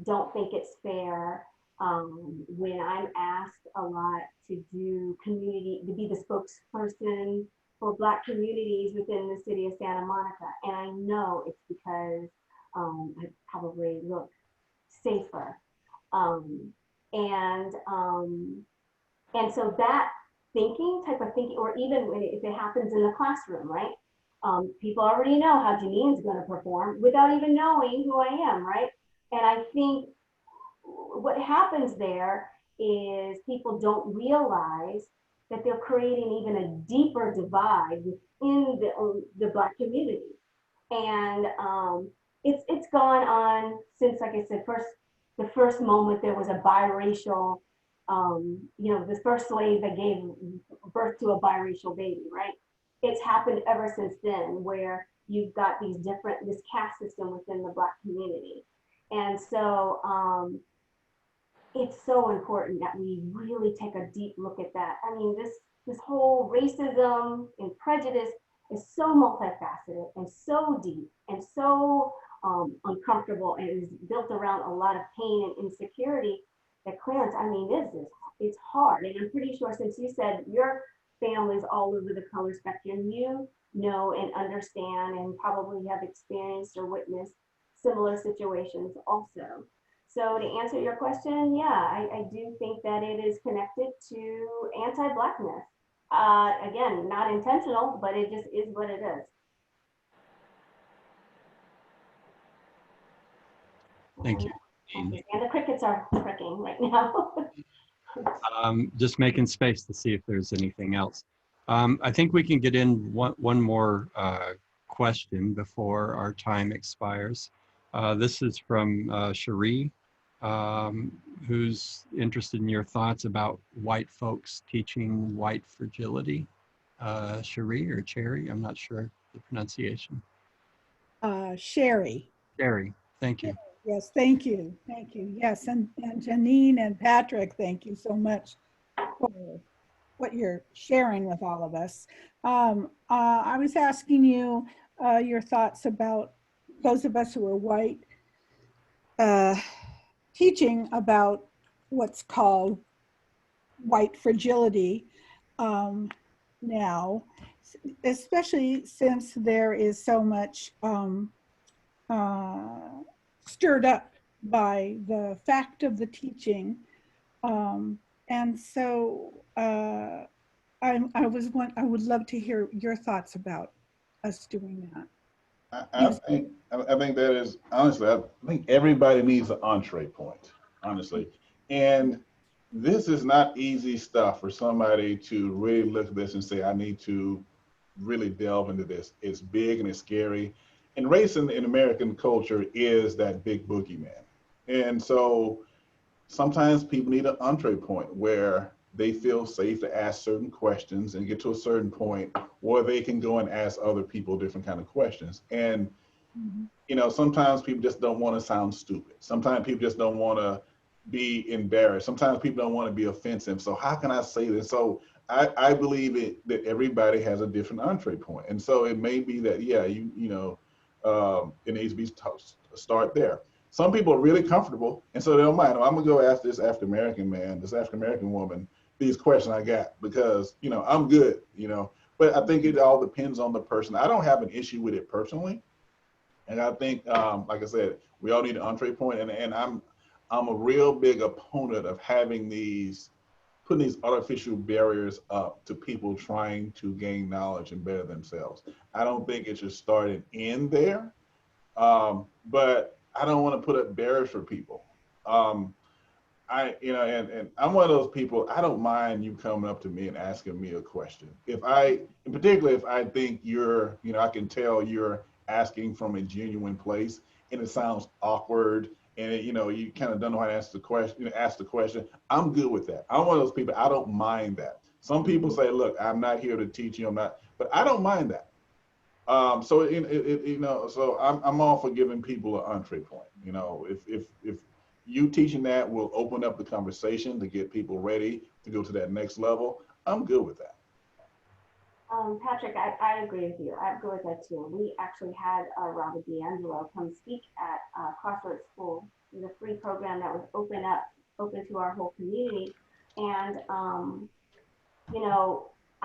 don't think it's fair when I'm asked a lot to do to be the spokesperson for Black communities within the city of Santa Monica. And I know it's because I probably look safer. And so that type of thinking, or even if it happens in the classroom, right? People already know how Janeen's going to perform without even knowing who I am, right? And I think what happens there is people don't realize that they're creating even a deeper divide within the Black community. And it's gone on since, like I said, the first moment there was a biracial, the first slave that gave birth to a biracial baby, right? It's happened ever since then, where you've got this caste system within the Black community. And so it's so important that we really take a deep look at that. I mean, this whole racism and prejudice is so multifaceted and so deep and so uncomfortable, and is built around a lot of pain and insecurity that, Clarence, I mean, it's hard. And I'm pretty sure, since you said your family's all over the color spectrum, you know and understand and probably have experienced or witnessed similar situations also. So to answer your question, yeah, I do think that it is connected to anti-Blackness. Again, not intentional, but it just is what it is. Thank you. And the crickets are pricking right now. Just making space to see if there's anything else. I think we can get in one more question before our time expires. This is from Cherie, who's interested in your thoughts about white folks teaching white fragility. Cherie or Cherry, I'm not sure the pronunciation. Sherry. Sherry, thank you. Yes, thank you. Thank you. Yes, and Janeen and Patrick, thank you so much for what you're sharing with all of us. I was asking you your thoughts about those of us who are white teaching about what's called white fragility now, especially since there is so much stirred up by the fact of the teaching. And so I would love to hear your thoughts about us doing that. I think that is, honestly, I think everybody needs an entree point, honestly. And this is not easy stuff for somebody to really look at this and say, I need to really delve into this. It's big and it's scary. And race in American culture is that big boogeyman. And so sometimes people need an entree point where they feel safe to ask certain questions and get to a certain point where they can go and ask other people different kind of questions. And, you know, sometimes people just don't want to sound stupid. Sometimes people just don't want to be embarrassed. Sometimes people don't want to be offensive. So how can I say this? So I believe that everybody has a different entree point. And so it may be that, yeah, it needs to be start there. Some people are really comfortable, and so they don't mind. I'm gonna go ask this African American man, this African American woman, these questions I got because I'm good, But I think it all depends on the person. I don't have an issue with it personally, and I think, like I said, we all need an entree point, and I'm a real big opponent of having putting these artificial barriers up to people trying to gain knowledge and better themselves. I don't think it should start and end there, but I don't want to put up barriers for people. And I'm one of those people, I don't mind you coming up to me and asking me a question. In particular, if I think I can tell you're asking from a genuine place and it sounds awkward and you kind of don't know how to ask the question, I'm good with that. I'm one of those people, I don't mind that. Some people say, look, I'm not here to teach you, but I don't mind that. So I'm all for giving people an entree point. If you teaching that will open up the conversation to get people ready to go to that next level, I'm good with that. Patrick, I agree with you. I agree with that too. We actually had Robert D'Angelo come speak at Crossroads School. It was a free program that was open to our whole community. And,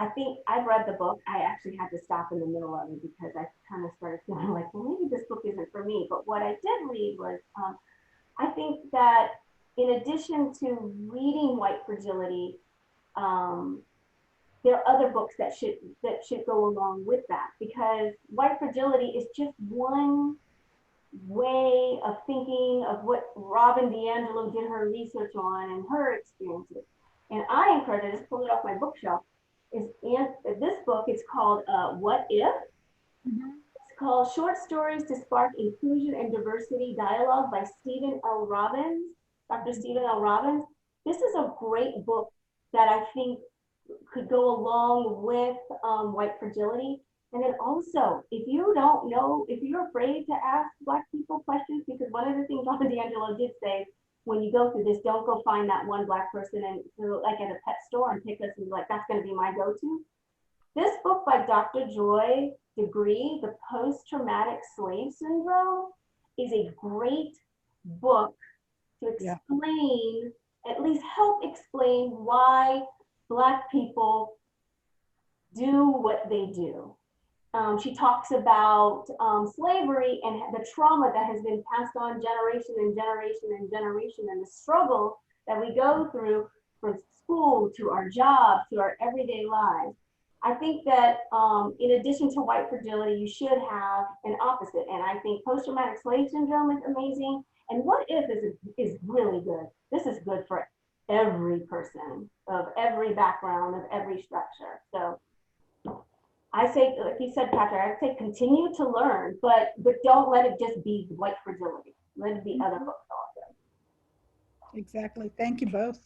I think I've read the book. I actually had to stop in the middle of it because I kind of started feeling like, well, maybe this book isn't for me. But what I did read was, I think that in addition to reading White Fragility, there are other books that should go along with that, because White Fragility is just one way of thinking of what Robin DiAngelo did her research on and her experiences. And I encourage, I just pulled it off my bookshelf, this book is called What If? It's called Short Stories to Spark Inclusion and Diversity Dialogue by Stephen L. Robbins, Dr. Stephen L. Robbins. This is a great book that I think could go along with White Fragility. And then also, if you don't know, if you're afraid to ask Black people questions, because one of the things Robin DiAngelo did say, when you go through this, don't go find that one Black person and like at a pet store and pick us and be like, that's going to be my go-to. This book by Dr. Joy DeGree, The Post-Traumatic Slave Syndrome, is a great book to explain, at least help explain why Black people do what they do. She talks about slavery and the trauma that has been passed on generation and generation and generation, and the struggle that we go through from school to our jobs to our everyday lives. I think that in addition to White Fragility, you should have an opposite. And I think Post-Traumatic Slave Syndrome is amazing. And What If is really good. This is good for every person of every background, of every structure. So I say, like you said, Patrick, I say continue to learn, but don't let it just be White Fragility. Let it be other books also. Exactly. Thank you both.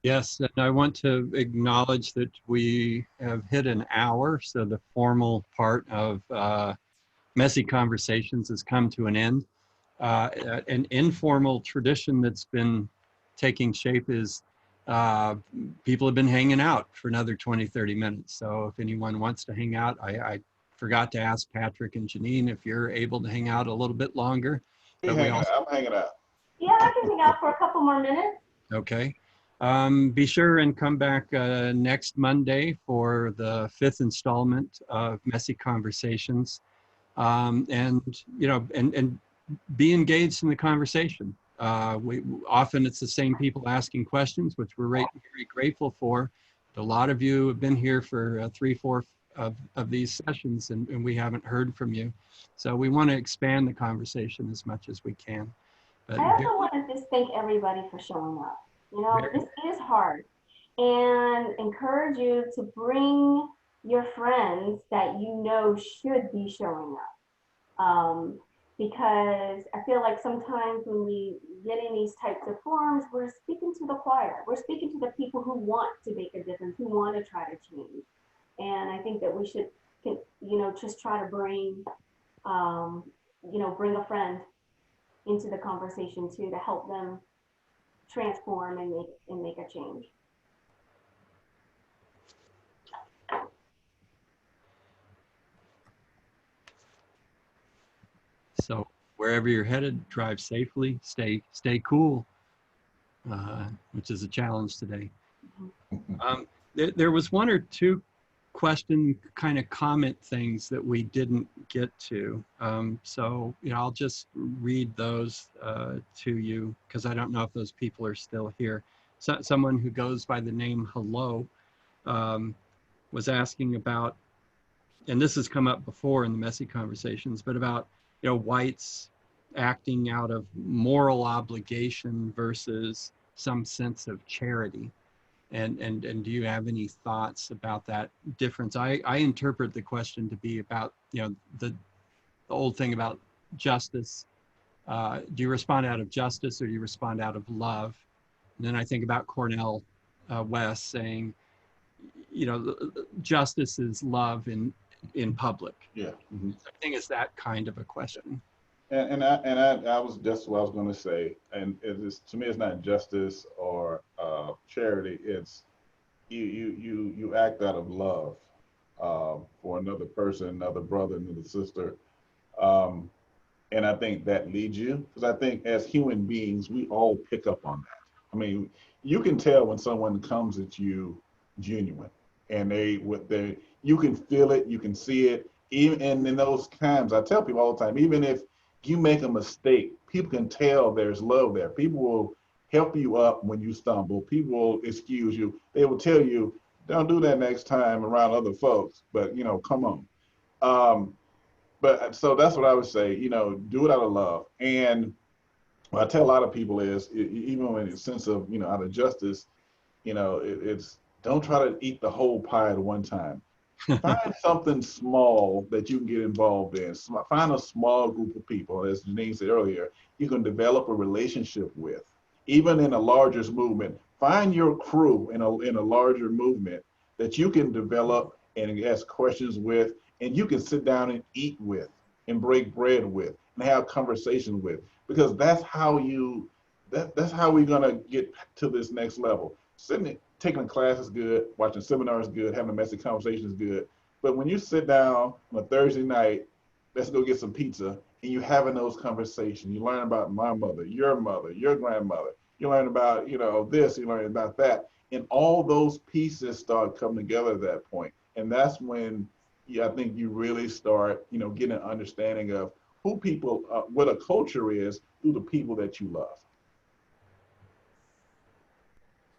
Yes, and I want to acknowledge that we have hit an hour, so the formal part of Messy Conversations has come to an end. An informal tradition that's been taking shape is people have been hanging out for another 20, 30 minutes. So if anyone wants to hang out, I forgot to ask Patrick and Janeen if you're able to hang out a little bit longer. I'm hanging out. Yeah, I can hang out for a couple more minutes. Okay. Be sure and come back next Monday for the 5th installment of Messy Conversations. And be engaged in the conversation. Often it's the same people asking questions, which we're very grateful for. A lot of you have been here for 3/4 of these sessions, and we haven't heard from you. So we want to expand the conversation as much as we can. But I also want to just thank everybody for showing up. This is hard, and encourage you to bring your friends that you know should be showing up. because I feel like sometimes when we get in these types of forums, we're speaking to the choir. We're speaking to the people who want to make a difference, who want to try to change. And I think that we should, just try to bring, bring a friend into the conversation too, to help them transform and make a change. So wherever you're headed, drive safely, stay cool, which is a challenge today. There was one or two question kind of comment things that we didn't get to. So, I'll just read those to you because I don't know if those people are still here. So, someone who goes by the name Hello was asking about, and this has come up before in the messy conversations, but about, whites acting out of moral obligation versus some sense of charity. And do you have any thoughts about that difference? I interpret the question to be about, the old thing about justice. Do you respond out of justice or do you respond out of love? And then I think about Cornell West saying, justice is love in public. Yeah. Mm-hmm. I think it's that kind of a question. And I was just what I was going to say. And to me, it's not justice or charity. It's you act out of love for another person, another brother, another sister. And I think that leads you, because I think as human beings, we all pick up on that. I mean, you can tell when someone comes at you genuine, and you can feel it, you can see it. Even and in those times, I tell people all the time, even if you make a mistake, people can tell there's love there. People will help you up when you stumble. People will excuse you. They will tell you, don't do that next time around other folks, but come on. But so that's what I would say, do it out of love. And what I tell a lot of people is, even in the sense of, out of justice, it's don't try to eat the whole pie at one time. Find something small that you can get involved in. Find a small group of people, as Janeen said earlier, you can develop a relationship with. Even in a larger movement, find your crew in a larger movement that you can develop and ask questions with, and you can sit down and eat with, and break bread with, and have conversations with, because that's how we're gonna get to this next level. Taking a class is good, watching seminars is good, having a messy conversation is good. But when you sit down on a Thursday night, let's go get some pizza, and you're having those conversations, you learn about my mother, your grandmother, you learn about, this, you learn about that. And all those pieces start coming together at that point. And that's when I think you really start, getting an understanding of who people, what a culture is through the people that you love.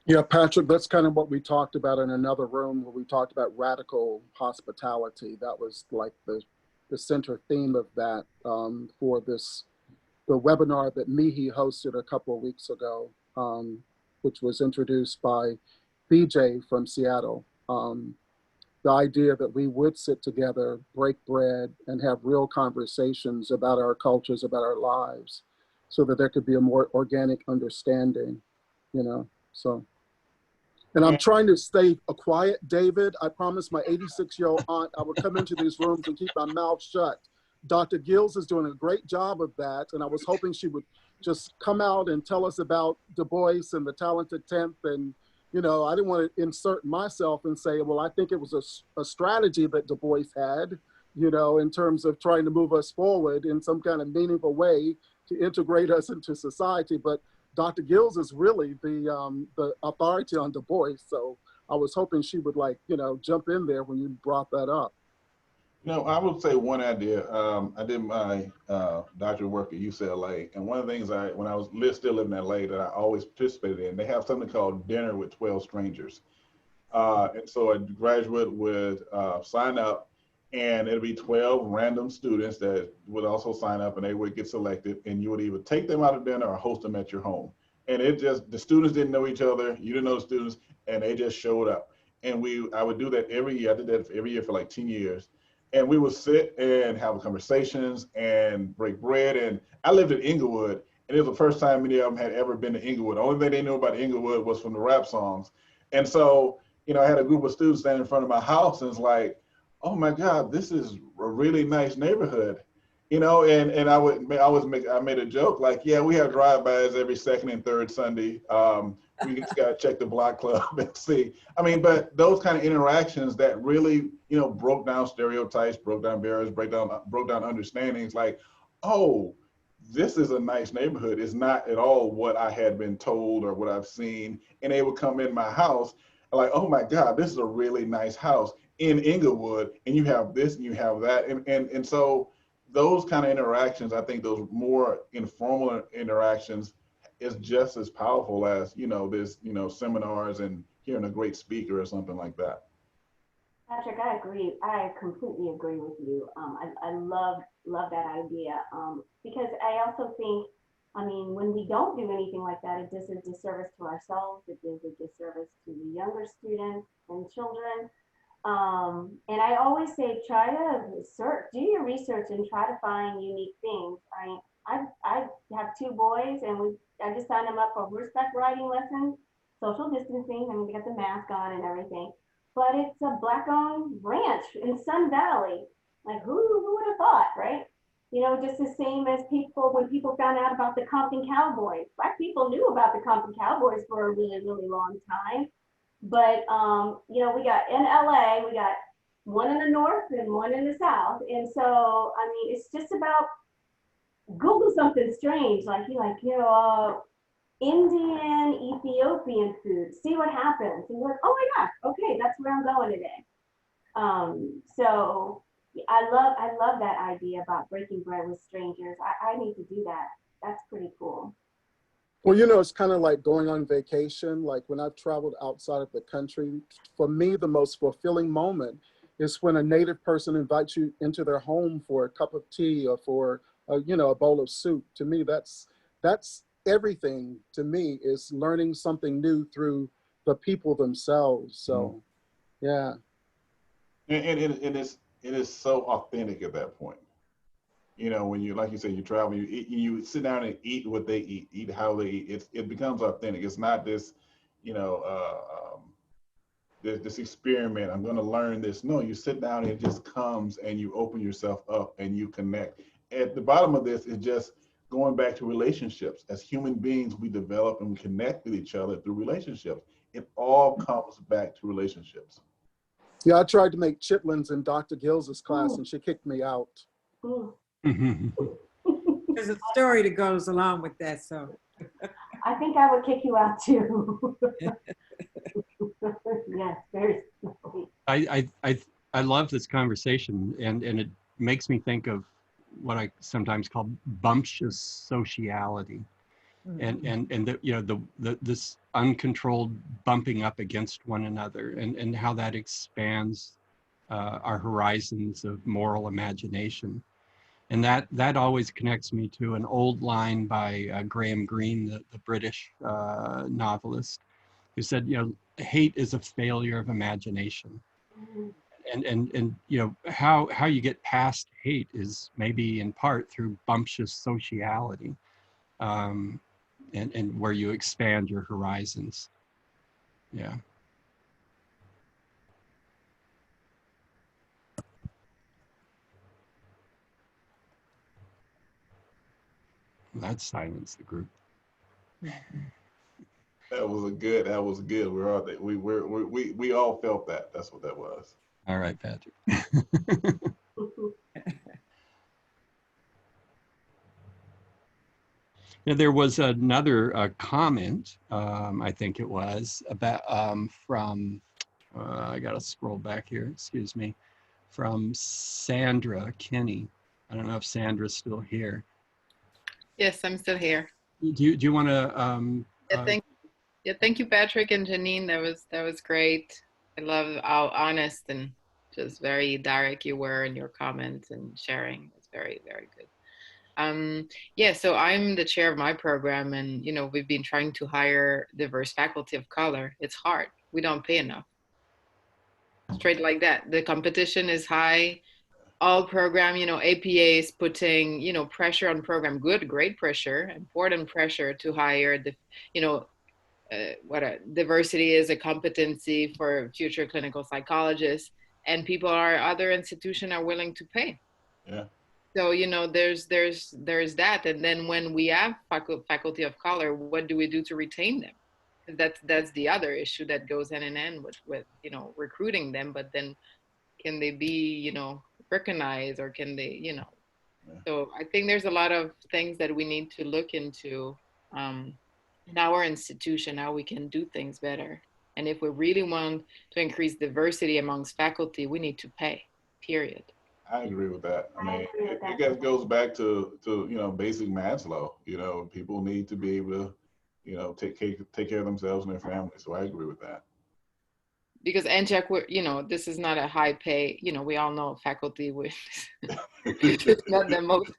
Yeah, Patrick, that's kind of what we talked about in another room where we talked about radical hospitality. That was like the center theme of that for the webinar that Mihi hosted a couple of weeks ago, which was introduced by BJ from Seattle. The idea that we would sit together, break bread, and have real conversations about our cultures, about our lives, so that there could be a more organic understanding, so. And I'm trying to stay quiet, David. I promised my 86-year-old aunt I would come into these rooms and keep my mouth shut. Dr. Gills is doing a great job of that, and I was hoping she would just come out and tell us about Du Bois and the Talented Tenth. And, I didn't want to insert myself and say, well, I think it was a strategy that Du Bois had, in terms of trying to move us forward in some kind of meaningful way to integrate us into society. But Dr. Gills is really the authority on Du Bois. So I was hoping she would jump in there when you brought that up. I would say one idea. I did my doctorate work at UCLA, and one of the things when I was still living in LA that I always participated in, they have something called Dinner with 12 Strangers. And so a graduate would sign up, and it'd be 12 random students that would also sign up, and they would get selected, and you would either take them out to dinner or host them at your home. And the students didn't know each other, you didn't know the students, and they just showed up. And I would do that every year. I did that every year for like 10 years. And we would sit and have conversations and break bread. And I lived in Inglewood, and it was the first time many of them had ever been to Inglewood. The only thing they knew about Inglewood was from the rap songs. And so, you know, I had a group of students standing in front of my house, and it's like, oh my God, this is a really nice neighborhood. You know, and I made a joke like, yeah, we have drive-bys every second and third Sunday. We just got to check the block club and see. I mean, but those kind of interactions that really, you know, broke down stereotypes, broke down barriers, broke down understandings. Like, oh, this is a nice neighborhood. It's not at all what I had been told or what I've seen. And they would come in my house, like, oh my God, this is a really nice house in Inglewood, and you have this and you have that, and so those kind of interactions, I think those more informal interactions is just as powerful as, you know, this, you know, seminars and hearing a great speaker or something like that. Patrick, I agree. I completely agree with you. I love that idea because I also think, I mean, when we don't do anything like that, it does a disservice to ourselves. It does a disservice to the younger students and children. And I always say, try to do your research and try to find unique things. I have 2 boys, and I just signed them up for horseback riding lessons, social distancing. I mean, they got the mask on and everything, but it's a Black-owned ranch in Sun Valley. Like, who would have thought, right? You know, just the same as when people found out about the Compton Cowboys. Black people knew about the Compton Cowboys for a really, really long time. But, you know, we got in LA, we got one in the north and one in the south. And so, I mean, it's just about Google something strange, like, you know, Indian, Ethiopian food, see what happens. And you're like, oh my gosh, okay, that's where I'm going today. So I love that idea about breaking bread with strangers. I need to do that. That's pretty cool. Well, you know, it's kind of like going on vacation. Like when I've traveled outside of the country, for me, the most fulfilling moment is when a native person invites you into their home for a cup of tea or for, you know, a bowl of soup. To me, that's everything. To me, is learning something new through the people themselves. So, yeah. And it is so authentic at that point. You know, when you, like you said, you travel, you eat, you sit down and eat what they eat how they eat. It becomes authentic. It's not this, you know, this experiment. I'm going to learn this. No, you sit down and it just comes, and you open yourself up and you connect. At the bottom of this is just going back to relationships. As human beings, we develop and we connect with each other through relationships. It all comes back to relationships. Yeah, I tried to make chitlins in Dr. Gill's class, and she kicked me out. There's a story that goes along with that, so. I think I would kick you out too. Yes, very sweet. I love this conversation, and it makes me think of what I sometimes call bumptious sociality, and the, you know, this uncontrolled bumping up against one another, and how that expands our horizons of moral imagination. And that always connects me to an old line by Graham Greene, the British novelist, who said, you know, hate is a failure of imagination. And you know, how you get past hate is maybe in part through bumptious sociality, and where you expand your horizons. Yeah. That silenced the group. That was good. We all felt that. That's what that was. All right, Patrick. Yeah, there was another comment, I think it was, about from, I got to scroll back here, excuse me, from Sandra Kinney. I don't know if Sandra's still here. Yes, I'm still here. Do you want to? Thank you, Patrick and Janeen. That was great. I love how honest and just very direct you were in your comments and sharing. It's very, very good. Yeah, so I'm the chair of my program, and you know, we've been trying to hire diverse faculty of color. It's hard. We don't pay enough. Straight like that. The competition is high. all program, APA is putting, pressure on program, great pressure, important pressure to hire the, what a diversity is a competency for future clinical psychologists, and other institutions are willing to pay. Yeah. So, there's that. And then when we have faculty of color, what do we do to retain them? That's the other issue that goes hand in hand with recruiting them. But then can they be, recognized, or can they, Yeah. So I think there's a lot of things that we need to look into in our institution, how we can do things better. And if we really want to increase diversity amongst faculty, we need to pay, period. I agree with that. I mean, agree with it that. goes back to basic Maslow. People need to be able to take care of themselves and their families. So I agree with that. Because Antioch, this is not a high pay. We all know faculty with it's not the most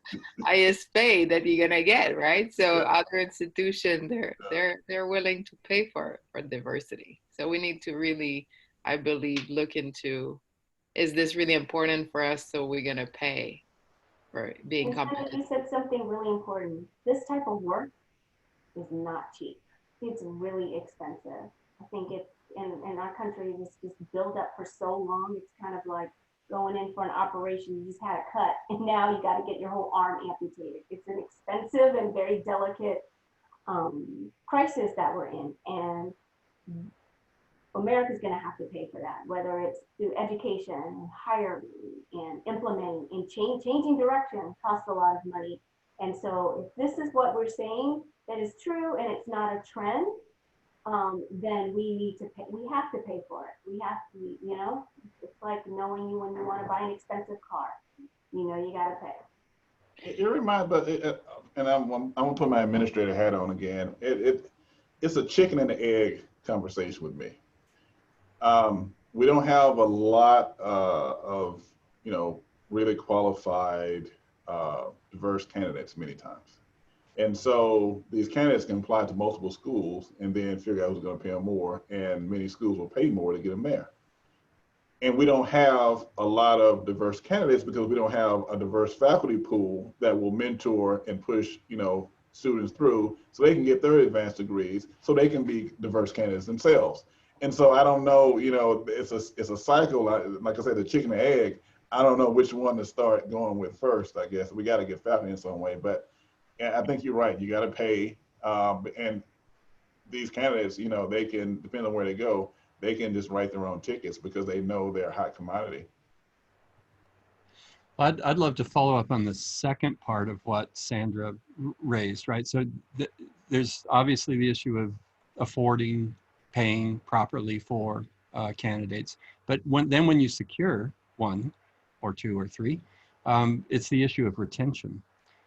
highest pay that you're gonna get, right? So other institutions, they're willing to pay for diversity. So we need to really, I believe, look into, is this really important for us? So we're gonna pay for being competent. You said something really important. This type of work is not cheap. It's really expensive. I think it's in our country, this just built up for so long. It's kind of like going in for an operation. You just had a cut, and now you got to get your whole arm amputated. It's an expensive and very delicate crisis that we're in, and America's going to have to pay for that, whether it's through education and hiring and implementing and changing direction costs a lot of money. And so if this is what we're saying that is true and it's not a trend, then we need to pay. We have to pay for it. We have to, it's like knowing you when you want to buy an expensive car. You got to pay. It reminds me, and I'm gonna put my administrator hat on again. It's a chicken and the egg conversation with me. We don't have a lot of really qualified diverse candidates many times. And so these candidates can apply to multiple schools and then figure out who's going to pay them more, and many schools will pay more to get them there. And we don't have a lot of diverse candidates because we don't have a diverse faculty pool that will mentor and push, students through so they can get their advanced degrees so they can be diverse candidates themselves. And so I don't know, it's a cycle. Like I said, the chicken and egg. I don't know which one to start going with first. I guess we got to get faculty in some way, but I think you're right. You got to pay, and these candidates, they can, depending on where they go, they can just write their own tickets because they know they're a hot commodity. I'd love to follow up on the second part of what Sandra raised, right? So there's obviously the issue of affording, paying properly for candidates, but when you secure one or two or three, it's the issue of retention.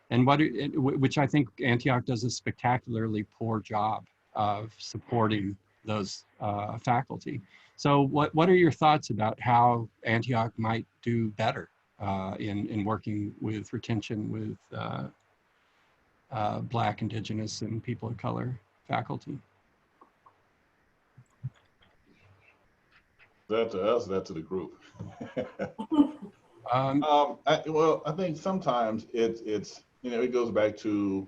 And which I think Antioch does a spectacularly poor job of supporting those faculty. So what are your thoughts about how Antioch might do better in working with retention with Black, Indigenous, and people of color faculty? That to us, that to the group. I think sometimes it's it goes back to,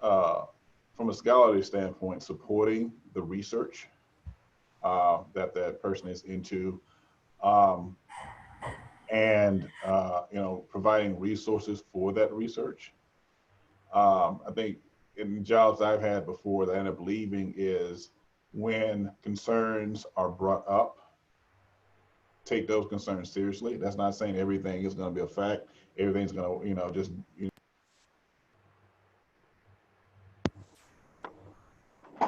from a scholarly standpoint, supporting the research that person is into, and providing resources for that research. I think in jobs I've had before that I end up leaving is when concerns are brought up, take those concerns seriously. That's not saying everything is going to be a fact. Everything's going to, just. I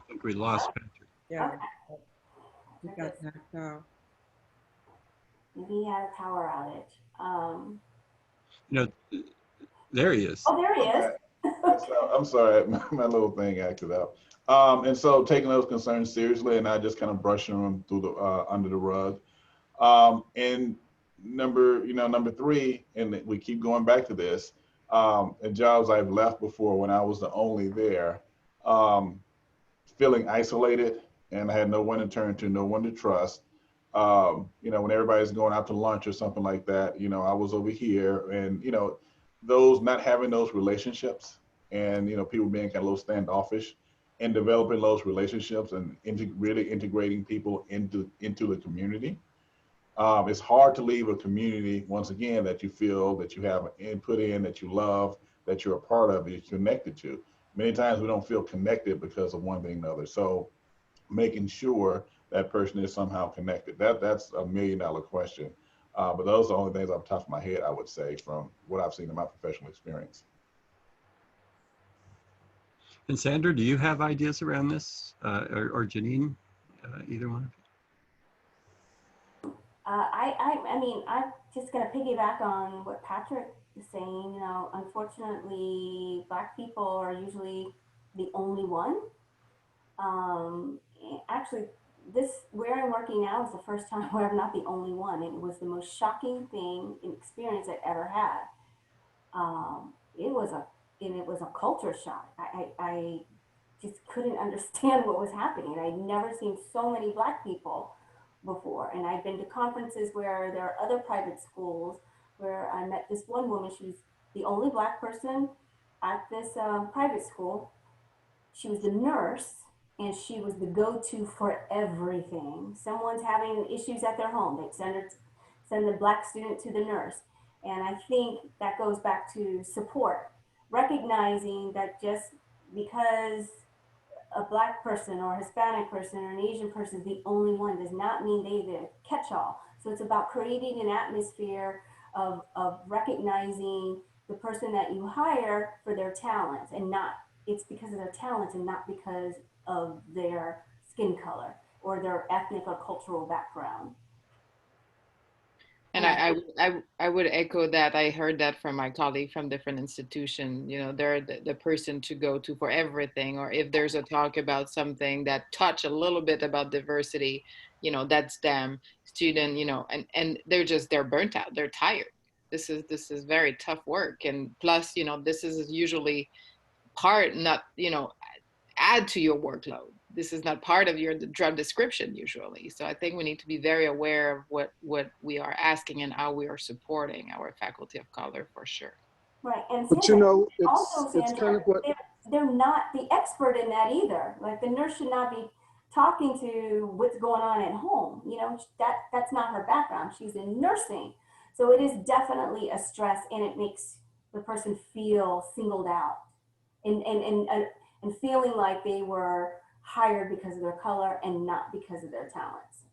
think we lost Patrick. Yeah. We got knocked out. Maybe he had a power outage. There he is. Oh, there he is. I'm sorry, my little thing acted out. And so taking those concerns seriously and not just kind of brushing them through the under the rug. And number three, and we keep going back to this, in jobs I've left before when I was the only there, feeling isolated and I had no one to turn to, no one to trust. You know, when everybody's going out to lunch or something like that, you know, I was over here, and, you know, those not having those relationships, and, you know, people being kind of a little standoffish, and developing those relationships and really integrating people into the community. It's hard to leave a community, once again, that you feel that you have input in, that you love, that you're a part of, you're connected to. Many times we don't feel connected because of one thing or another. So making sure that person is somehow connected, that's $1 million question. But those are the only things off the top of my head, I would say, from what I've seen in my professional experience. And Sandra, do you have ideas around this, or Janine, either one? I mean, I'm just gonna piggyback on what Patrick is saying. You know, unfortunately, Black people are usually the only one. Actually, this where I'm working now is the first time where I'm not the only one. It was the most shocking thing and experience I've ever had. It was a culture shock. I just couldn't understand what was happening. I'd never seen so many Black people before. And I've been to conferences where there are other private schools where I met this one woman. She was the only Black person at this private school. She was the nurse, and she was the go-to for everything. Someone's having issues at their home, they'd send the Black student to the nurse. And I think that goes back to support, recognizing that just because a Black person or a Hispanic person or an Asian person is the only one does not mean they're the catch-all. So it's about creating an atmosphere of recognizing the person that you hire for their talents, and not, it's because of their talents and not because of their skin color or their ethnic or cultural background. And I would echo that. I heard that from my colleague from different institution. You know, they're the person to go to for everything, or if there's a talk about something that touch a little bit about diversity, you know, that's them. Student, you know, and they're burnt out. They're tired. This is very tough work. And plus, you know, this is usually part, not, you know, add to your workload. This is not part of your job description usually. So I think we need to be very aware of what we are asking and how we are supporting our faculty of color, for sure. Right, and But Sandra, you know, also, Sandra, it's kind of what they're not the expert in that either. Like, the nurse should not be talking to what's going on at home. You know, that's not her background. She's in nursing. So it is definitely a stress, and it makes the person feel singled out and feeling like they were hired because of their color and not because of their talents.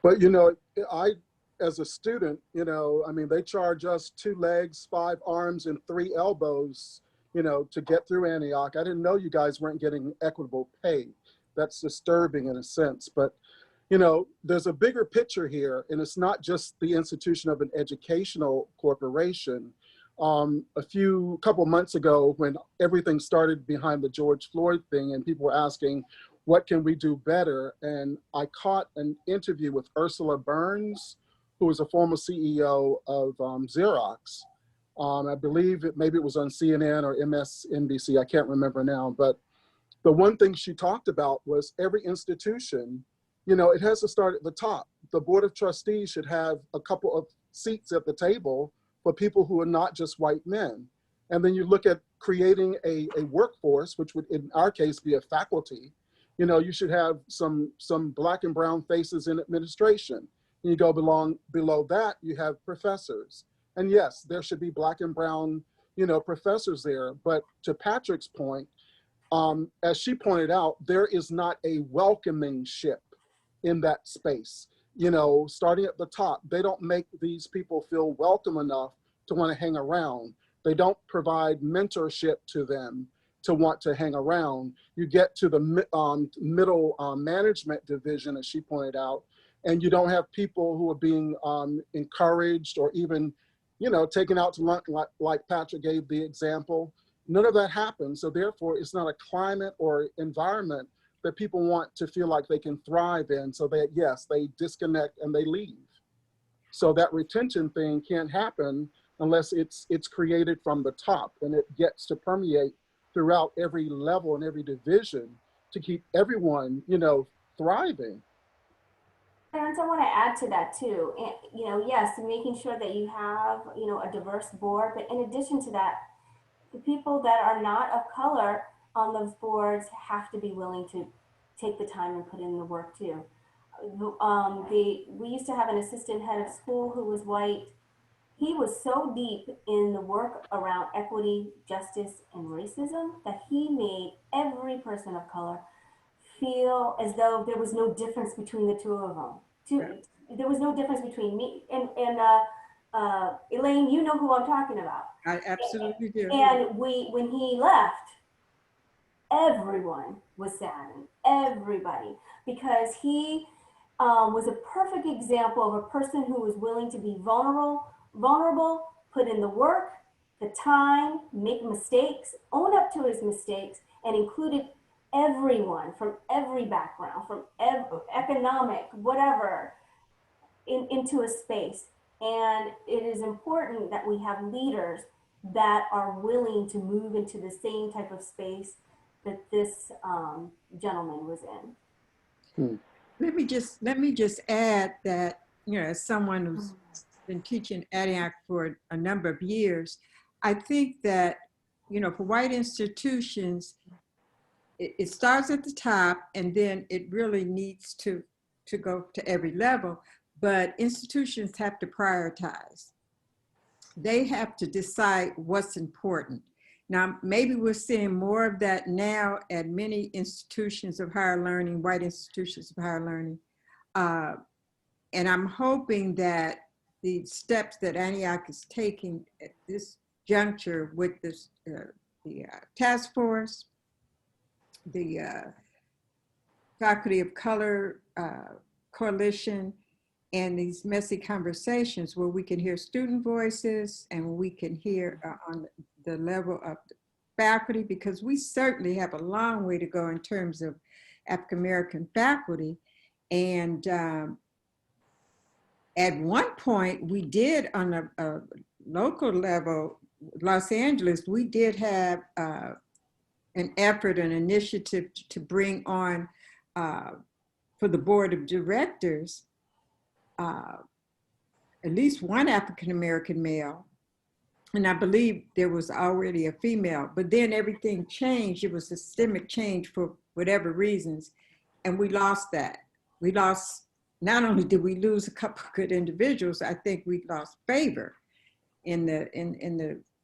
But, you know, as a student, you know, I mean, they charge us 2 legs, 5 arms, and 3 elbows, you know, to get through Antioch. I didn't know you guys weren't getting equitable pay. That's disturbing in a sense. But, you know, there's a bigger picture here, and it's not just the institution of an educational corporation. A couple months ago, when everything started behind the George Floyd thing and people were asking, what can we do better? And I caught an interview with Ursula Burns, who was a former CEO of Xerox. I believe maybe it was on CNN or MSNBC, I can't remember now, but the one thing she talked about was every institution, you know, it has to start at the top. The Board of Trustees should have a couple of seats at the table for people who are not just white men. And then you look at creating a workforce, which would in our case be a faculty. You know, you should have some Black and brown faces in administration. And you go below that, you have professors. And yes, there should be Black and brown, you know, professors there. But to Patrick's point, as she pointed out, there is not a welcoming ship in that space. You know, starting at the top, they don't make these people feel welcome enough to want to hang around. They don't provide mentorship to them to want to hang around. You get to the middle management division, as she pointed out, and you don't have people who are being encouraged or even, you know, taken out to lunch, like Patrick gave the example. None of that happens. So therefore, it's not a climate or environment that people want to feel like they can thrive in. So that, yes, they disconnect and they leave. So that retention thing can't happen unless it's created from the top, and it gets to permeate throughout every level and every division to keep everyone, you know, thriving. Parents, I want to add to that too. And, yes, making sure that you have, a diverse board, but in addition to that, the people that are not of color on those boards have to be willing to take the time and put in the work too. We used to have an assistant head of school who was white. He was so deep in the work around equity, justice, and racism that he made every person of color feel as though there was no difference between the two of them. There was no difference between me and Elaine. You know who I'm talking about. I absolutely do. And when he left, everyone was saddened. Everybody, because he was a perfect example of a person who was willing to be vulnerable, put in the work, the time, make mistakes, own up to his mistakes, and included everyone from every background, from economic, whatever, into a space. And it is important that we have leaders that are willing to move into the same type of space that this gentleman was in. Let me just add that, as someone who's been teaching Antioch for a number of years, I think that, for white institutions, it starts at the top and then it really needs to go to every level. But institutions have to prioritize. They have to decide what's important. Now, maybe we're seeing more of that now at many institutions of higher learning, white institutions of higher learning. And I'm hoping that the steps that Antioch is taking at this juncture with this, the task force, the Faculty of Color Coalition, and these messy conversations where we can hear student voices and we can hear on the level of the faculty, because we certainly have a long way to go in terms of African-American faculty. And at one point we did on a local level, Los Angeles, we did have an effort, an initiative to bring on for the board of directors, at least one African-American male, and I believe there was already a female, but then everything changed. It was a systemic change for whatever reasons, and we lost that. We lost, not only did we lose a couple of good individuals, I think we lost favor in the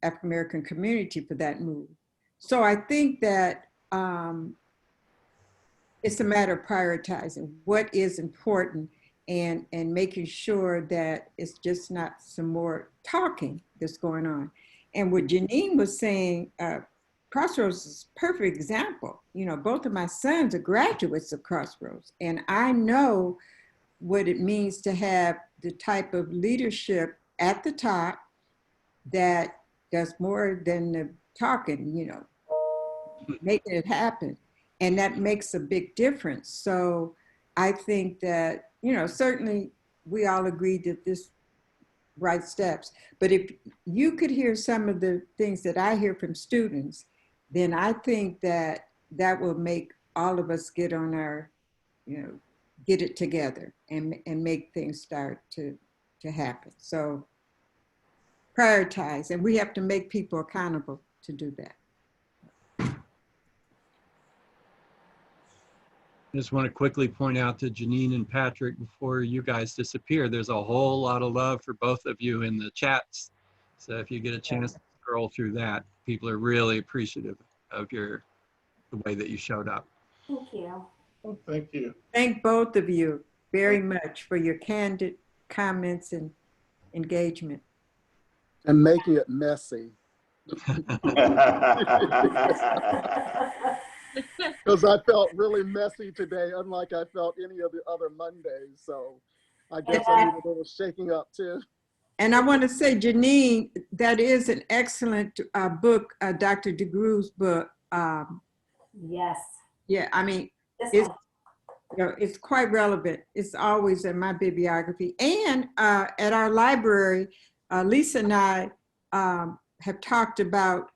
African-American community for that move. So I think that it's a matter of prioritizing what is important and making sure that it's just not some more talking that's going on. And what Janeen was saying, Crossroads is a perfect example. Both of my sons are graduates of Crossroads, and I know what it means to have the type of leadership at the top that does more than the talking, making it happen. And that makes a big difference. So I think that, certainly we all agreed that this right steps, but if you could hear some of the things that I hear from students, then I think that that will make all of us get on our, get it together and make things start to happen. So prioritize, and we have to make people accountable to do that. I just want to quickly point out to Janeen and Patrick before you guys disappear, there's a whole lot of love for both of you in the chats. So if you get a chance to scroll through that, people are really appreciative of the way that you showed up. Thank you. Well, thank you. Thank both of you very much for your candid comments and engagement. And making it messy. Because I felt really messy today, unlike I felt any of the other Mondays. So I guess I need a little shaking up too. And I want to say, Janeen, that is an excellent book, Dr. DeGroo's book. Yes. Yeah, I mean, it's quite relevant. It's always in my bibliography. And at our library, Lisa and I have talked about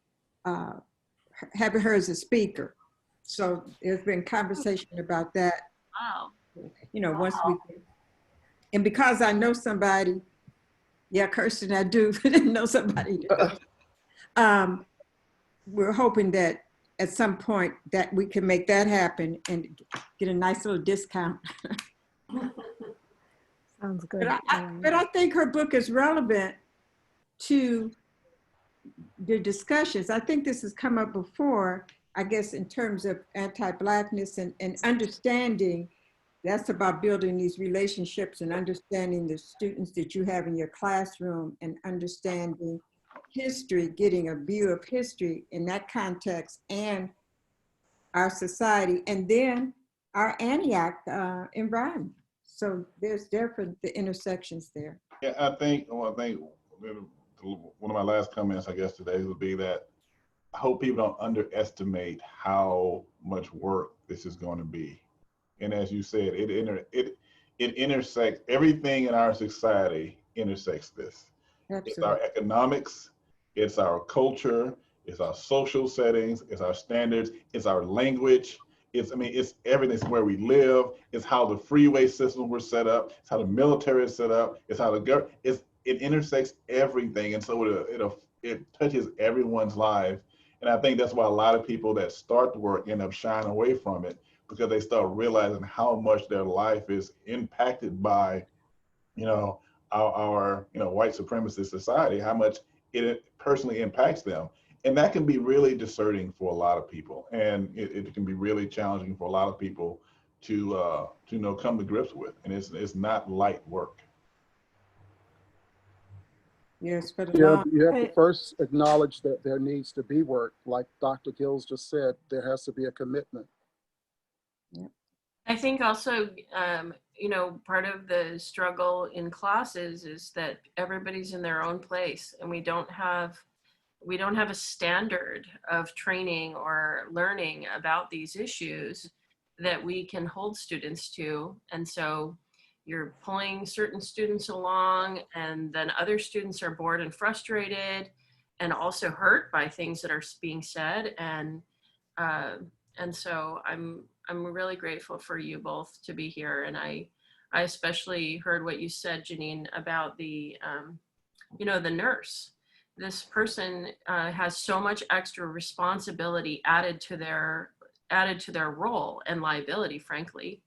having her as a speaker. So there's been conversation about that. Wow. Once we And because I know somebody, yeah, Kirsten, I do know somebody. We're hoping that at some point that we can make that happen and get a nice little discount. Sounds good. But I think her book is relevant to the discussions. I think this has come up before, I guess, in terms of anti-Blackness and understanding. That's about building these relationships and understanding the students that you have in your classroom and understanding history, getting a view of history in that context and our society, and then our Antioch environment. So there's definitely the intersections there. Yeah, I think one of my last comments, I guess, today would be that I hope people don't underestimate how much work this is going to be. And as you said, it intersects everything in our society. Intersects this. Absolutely. It's our economics, it's our culture, it's our social settings, it's our standards, it's our language. It's everything. It's where we live. It's how the freeway systems were set up. It's how the military is set up. It's how the government. It intersects everything, and so it touches everyone's life. And I think that's why a lot of people that start the work end up shying away from it, because they start realizing how much their life is impacted by, our white supremacist society, how much it personally impacts them. And that can be really discerning for a lot of people. And it can be really challenging for a lot of people to come to grips with. And it's not light work. Yes, but You have to first acknowledge that there needs to be work. Like Dr. Gills just said, there has to be a commitment. I think also, part of the struggle in classes is that everybody's in their own place, and we don't have a standard of training or learning about these issues that we can hold students to. And so you're pulling certain students along, and then other students are bored and frustrated and also hurt by things that are being said. And so I'm really grateful for you both to be here. And I especially heard what you said, Janeen, about the nurse. This person has so much extra responsibility added to their role and liability, frankly.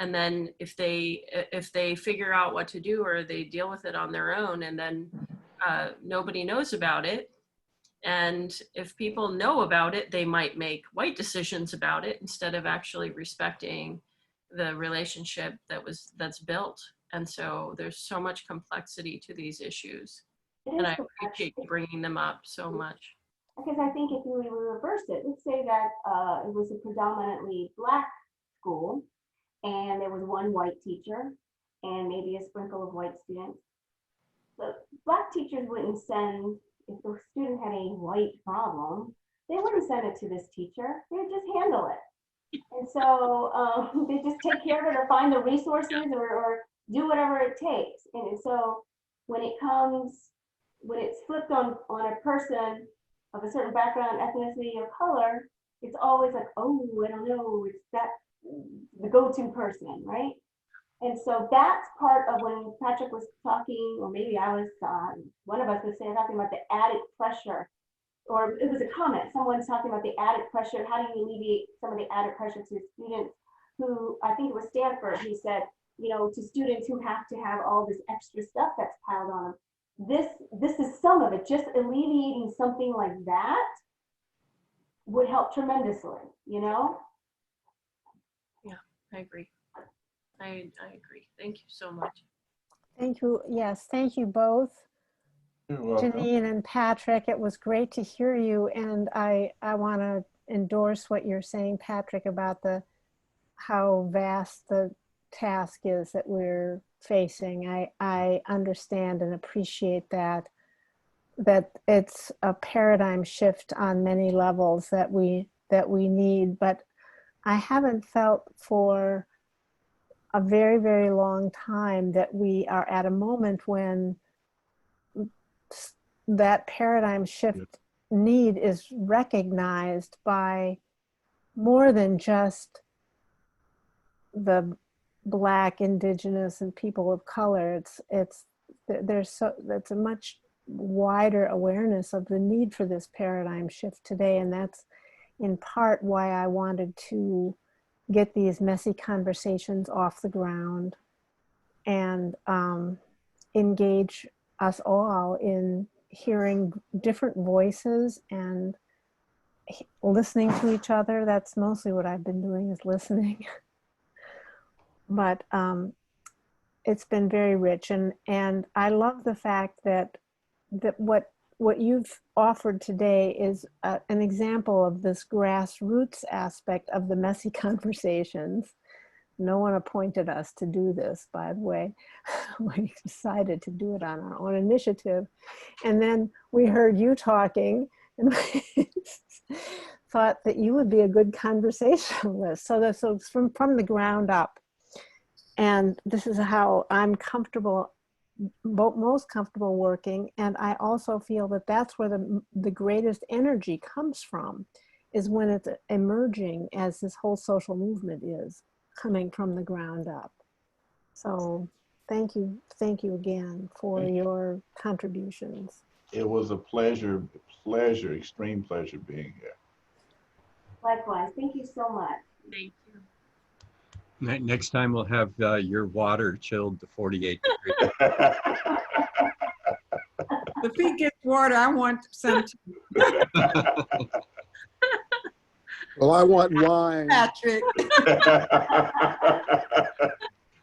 And then if they figure out what to do, or they deal with it on their own, and then nobody knows about it. And if people know about it, they might make white decisions about it instead of actually respecting the relationship that's built. And so there's so much complexity to these issues. And I appreciate you bringing them up so much. Because I think if we reverse it, let's say that it was a predominantly Black school, and there was one white teacher and maybe a sprinkle of white students. The Black teachers wouldn't send, if the student had a white problem, they wouldn't send it to this teacher. They would just handle it. And so they just take care of it, or find the resources, or do whatever it takes. And so when it's flipped on a person of a certain background, ethnicity, or color, it's always like, oh, I don't know, it's that the go-to person, right? And so that's part of when Patrick was talking, or maybe I was, one of us was saying, talking about the added pressure, or it was a comment, someone's talking about the added pressure, how do you alleviate some of the added pressure to students who, I think it was Stanford, he said, to students who have to have all this extra stuff that's piled on them. This is some of it. Just alleviating something like that would help tremendously, Yeah, I agree. I agree. Thank you so much. Thank you. Yes, thank you both, Janeen and Patrick. It was great to hear you. And I want to endorse what you're saying, Patrick, about how vast the task is that we're facing. I understand and appreciate that it's a paradigm shift on many levels that we need, but I haven't felt for a very, very long time that we are at a moment when that paradigm shift need is recognized by more than just the Black, Indigenous, and people of color. That's a much wider awareness of the need for this paradigm shift today, and that's in part why I wanted to get these messy conversations off the ground and engage us all in hearing different voices and listening to each other. That's mostly what I've been doing, is listening. But it's been very rich, and I love the fact that what you've offered today is an example of this grassroots aspect of the messy conversations. No one appointed us to do this, by the way. We decided to do it on our own initiative. And then we heard you talking, and we thought that you would be a good conversationalist. So it's from the ground up. And this is how I'm comfortable, most comfortable working. And I also feel that that's where the greatest energy comes from, is when it's emerging, as this whole social movement is coming from the ground up. So thank you again for your contributions. It was a pleasure, extreme pleasure being here. Likewise, thank you so much. Thank you. Next time we'll have your water chilled to 48 degrees. If he gets water, I want some too. Well, I want wine. Patrick.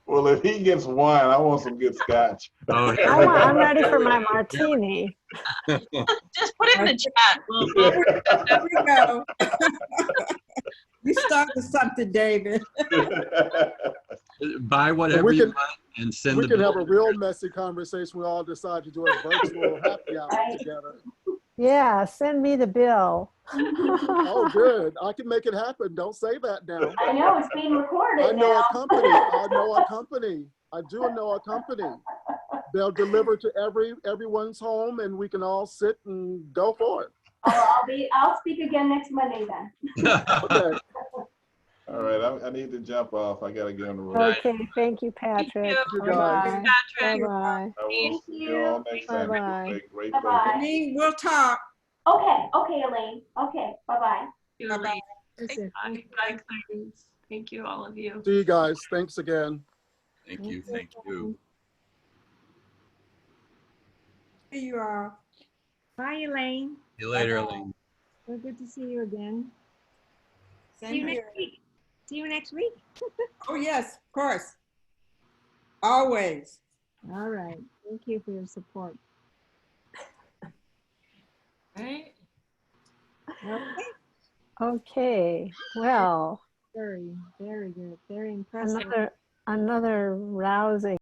Well, if he gets wine, I want some good scotch. Oh, I'm ready for my martini. Just put it in the chat. There we go. You started something, David. Buy whatever you want and send We the can have a bill. real messy conversation. We all decide to do a virtual happy hour together. Yeah, send me the bill. Oh, good. I can make it happen. Don't say that now. I know, it's being recorded I know now. a company. I know a company. I do know a company. They'll deliver to everyone's home, and we can all sit and go for it. I'll speak again next Monday then. Okay. All right, I need to jump off. I got to get on the road. Okay, thank you, Patrick. Thank you, Bye-bye. Patrick. Bye-bye. I will see you all next time. Bye-bye. Great Bye-bye. pleasure. Janeen, we'll talk. Okay, Elaine. Okay, bye-bye. Bye-bye. Bye, Clarence. Thank you, all of you. See you guys. Thanks again. Thank you. Thank you. See you all. Bye, Elaine. See you later, Elaine. So good to see you again. Same See you here. next week. See you next week. Oh, yes, of course. Always. All right. Thank you for your support. Right? Okay. Okay, well, Very, very good. Very impressive. another rousing